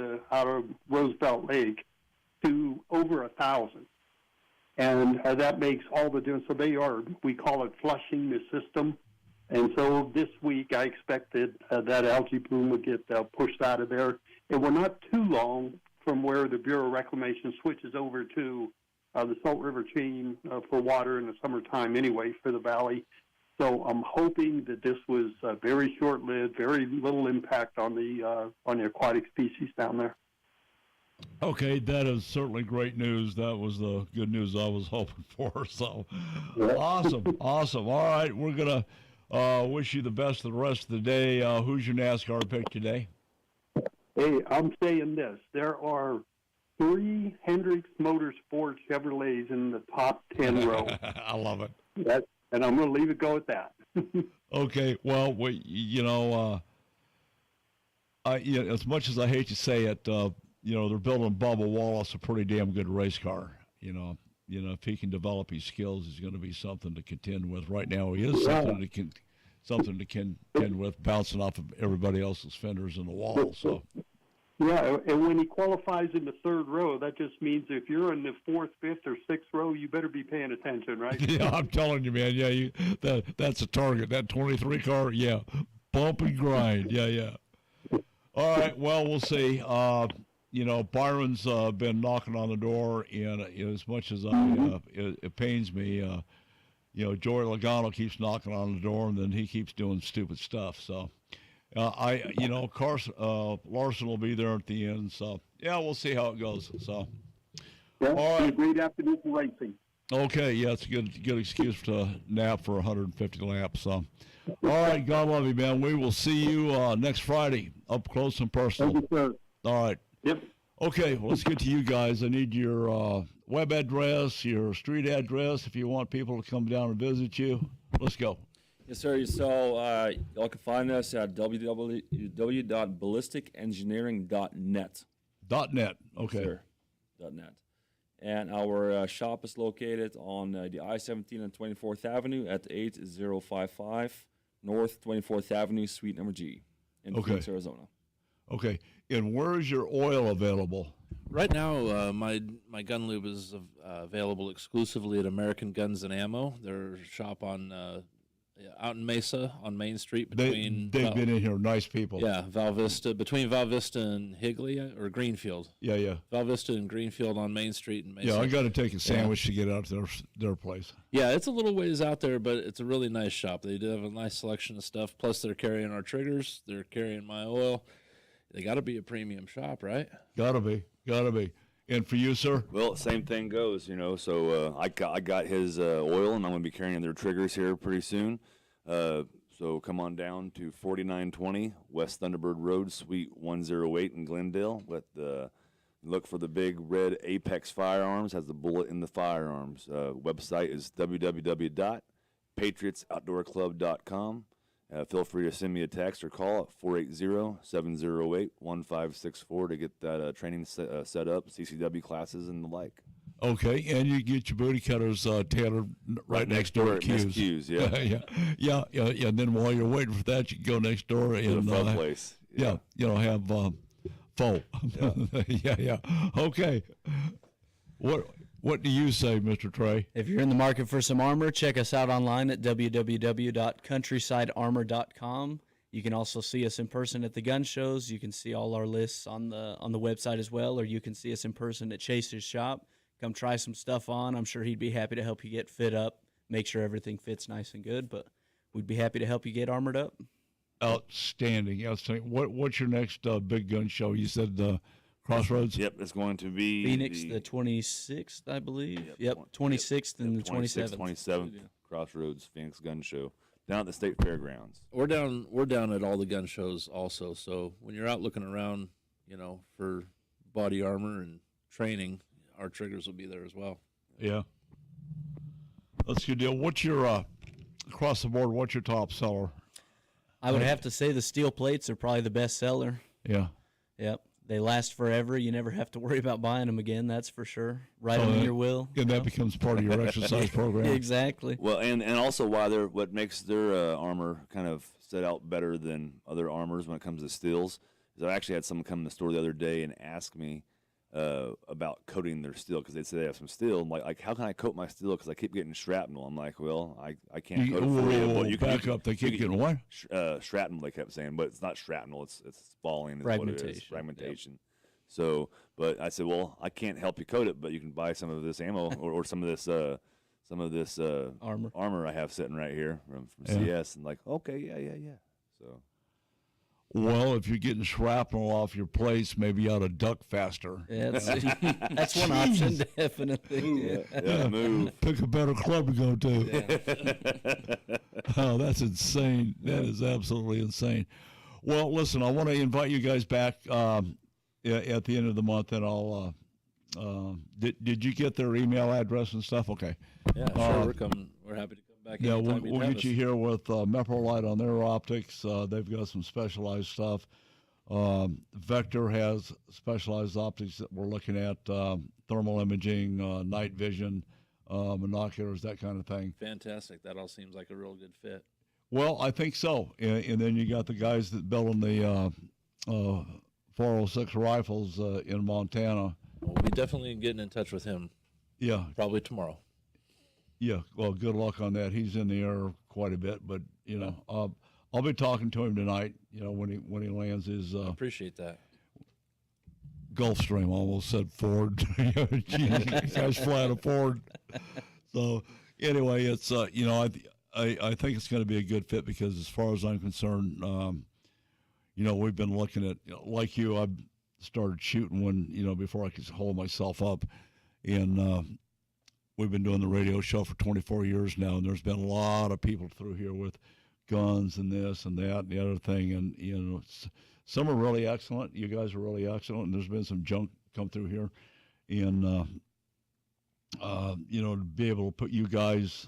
Roosevelt Lake, to over 1,000. And that makes all the difference. So we call it flushing the system. And so this week I expected that algae bloom would get pushed out of there. And we're not too long from where the Bureau of Reclamation switches over to the Salt River chain for water in the summertime anyway for the valley. So I'm hoping that this was very short-lived, very little impact on the aquatic species down there. Okay, that is certainly great news. That was the good news I was hoping for. So, awesome. All right, we're going to wish you the best of the rest of the day. Who's your NASCAR pick today? Hey, I'm saying this. There are 3 Hendricks Motorsports Chevrolets in the top 10 row. I love it. And I'm going to leave it go at that. Okay, well, as much as I hate to say it, they're building Bubba Wallace a pretty damn good race car. If he can develop his skills, he's going to be something to contend with. Right now, he is something to contend with, bouncing off of everybody else's fenders in the wall. So. Yeah, and when he qualifies in the 3rd row, that just means if you're in the 4th, 5th, or 6th row, you better be paying attention, right? Yeah, I'm telling you, man. Yeah, that's a target. That 23 car, yeah, bump and grind. Yeah. All right, well, we'll see. Byron's been knocking on the door, and as much as it pains me, Joey Logano keeps knocking on the door, and then he keeps doing stupid stuff. So, Larson will be there at the end. So, yeah, we'll see how it goes. So, all right, great afternoon for racing. Okay, yeah, it's a good excuse to nap for 150 laps. So, all right, God love you, man. We will see you next Friday, up close and personal. Thank you, sir. All right. Yep. Okay, well, let's get to you guys. I need your web address, your street address, if you want people to come down and visit you. Let's go. Yes, sir. So y'all can find us at www.ballisticengineering.net. .net, okay. Yes, sir. .net. And our shop is located on the I-17 and 24th Avenue at 8055 North 24th Avenue, Suite number G in Phoenix, Arizona. Okay. And where is your oil available? Right now, my gun lube is available exclusively at American Guns and Ammo. Their shop on out in Mesa on Main Street between. They've been in here, nice people. Yeah, Val Vista, between Val Vista and Higley or Greenfield. Yeah. Val Vista and Greenfield on Main Street in Mesa. Yeah, I got to take a sandwich to get out to their place. Yeah, it's a little ways out there, but it's a really nice shop. They do have a nice selection of stuff. Plus, they're carrying our triggers. They're carrying my oil. They got to be a premium shop, right? Gotta be. And for you, sir? Well, same thing goes, So I got his oil, and I'm going to be carrying their triggers here pretty soon. So come on down to 4920 West Thunderbird Road, Suite 108 in Glendale. Look for the big red Apex Firearms. Has the bullet in the firearms. Website is www.patriotsoutdoorclub.com. Feel free to send me a text or call at 480-708-1564 to get that training set up, CCW classes and the like. Okay, and you get your booty cutters tailored right next door at Q's. Yeah. yeah. And then while you're waiting for that, you can go next door and the fun place. Yeah, have pho. Yeah. Okay. What do you say, Mr. Trey? If you're in the market for some armor, check us out online at www.countrysidearmor.com. You can also see us in person at the gun shows. You can see all our lists on the website as well, or you can see us in person at Chase's shop. Come try some stuff on. I'm sure he'd be happy to help you get fit up, make sure everything fits nice and good, but we'd be happy to help you get armored up. Outstanding. What's your next big gun show? You said Crossroads? Yep, it's going to be Phoenix, the 26th, I believe. Yep, 26th and the 27th. 27th, Crossroads Phoenix Gun Show down at the State Fairgrounds. We're down at all the gun shows also. So when you're out looking around, for body armor and training, our triggers will be there as well. Yeah. That's a good deal. What's your, across the board, what's your top seller? I would have to say the steel plates are probably the best seller. Yeah. Yep. They last forever. You never have to worry about buying them again, that's for sure. Right on your will. And that becomes part of your exercise program. Exactly. Well, and also what makes their armor kind of set out better than other armors when it comes to steels is I actually had someone come in the store the other day and ask me about coating their steel because they said they have some steel. I'm like, how can I coat my steel? Because I keep getting shrapnel. I'm like, well, I can't coat it for you. But you can back up. They keep getting what? Shrapnel. They kept saying, but it's not shrapnel. It's falling. Is fragmentation. What it is. Fragmentation. Yep. So, but I said, well, I can't help you coat it, but you can buy some of this ammo or some of this armor I have sitting right here from CS. And like, okay, yeah. So. Well, if you're getting shrapnel off your place, maybe you ought to duck faster. Yeah, that's one option, definitely. Yeah, move. Pick a better club to go to. Oh, that's insane. That is absolutely insane. Well, listen, I want to invite you guys back at the end of the month, and I'll. Did you get their email address and stuff? Okay. Yeah, sure. We're happy to come back. Yeah, anytime we'll get you here with Meprolite on their optics. They've got some specialized stuff. Vector has specialized optics that we're looking at, thermal imaging, night vision, binoculars, that kind of thing. Fantastic. That all seems like a real good fit. Well, I think so. And then you got the guys that building the 406 rifles in Montana. We'll be definitely getting in touch with him. Yeah. Probably tomorrow. Yeah, well, good luck on that. He's in the air quite a bit, but I'll be talking to him tonight. When he lands his. Appreciate that. Gulfstream, almost said Ford. Jeez, guys flying a Ford. So anyway, it's I think it's going to be a good fit because as far as I'm concerned, we've been looking at like you. I started shooting when before I could hold myself up, and. We've been doing the radio show for 24 years now, and there's been a lot of people through here with guns and this and that and the other thing. And, some are really excellent. You guys are really excellent, and there's been some junk come through here. And, to be able to put you guys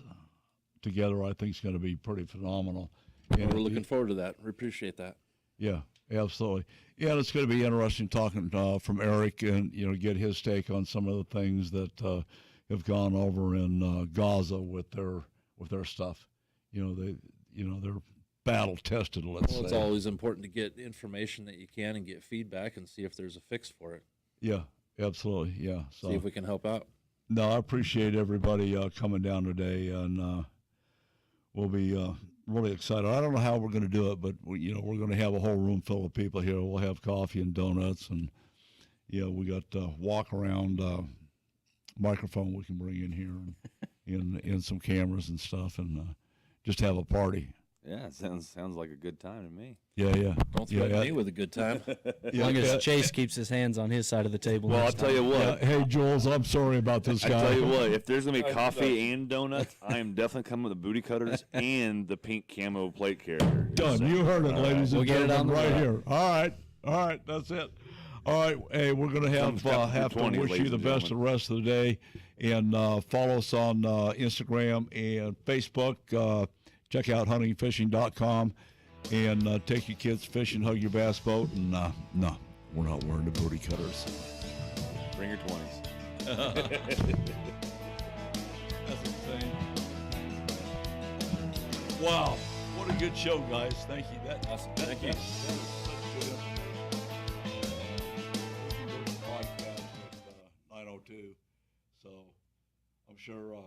together, I think is going to be pretty phenomenal. And we're looking forward to that. We appreciate that. Yeah, absolutely. Yeah, and it's going to be interesting talking from Eric and, get his take on some of the things that have gone over in Gaza with their stuff. They're battle tested. Let's say. It's always important to get information that you can and get feedback and see if there's a fix for it. Yeah, absolutely. Yeah. So, see if we can help out. No, I appreciate everybody coming down today, and we'll be really excited. I don't know how we're going to do it, but we're going to have a whole room full of people here. We'll have coffee and donuts, and we got walk around. Microphone we can bring in here and some cameras and stuff and just have a party. Yeah, it sounds like a good time to me. Yeah. Don't threaten me with a good time. As long as Chase keeps his hands on his side of the table. Well, I'll tell you what. Hey, Jules, I'm sorry about this guy. I tell you what, if there's going to be coffee and donuts, I am definitely coming with the booty cutters and the pink camo plate carrier. Done. You heard it, ladies and gentlemen, right road. here. All right, that's it. All right, hey, we're going to have to wish you the best the rest of the day, and follow us on Instagram and Facebook. Check out huntingfishing.com, and take your kids fishing, hug your bass boat, and no, we're not wearing the booty cutters. Bring your 20s. That's insane. Wow, what a good show, guys. Thank you. Awesome. Thank you. Podcast with 902. So I'm sure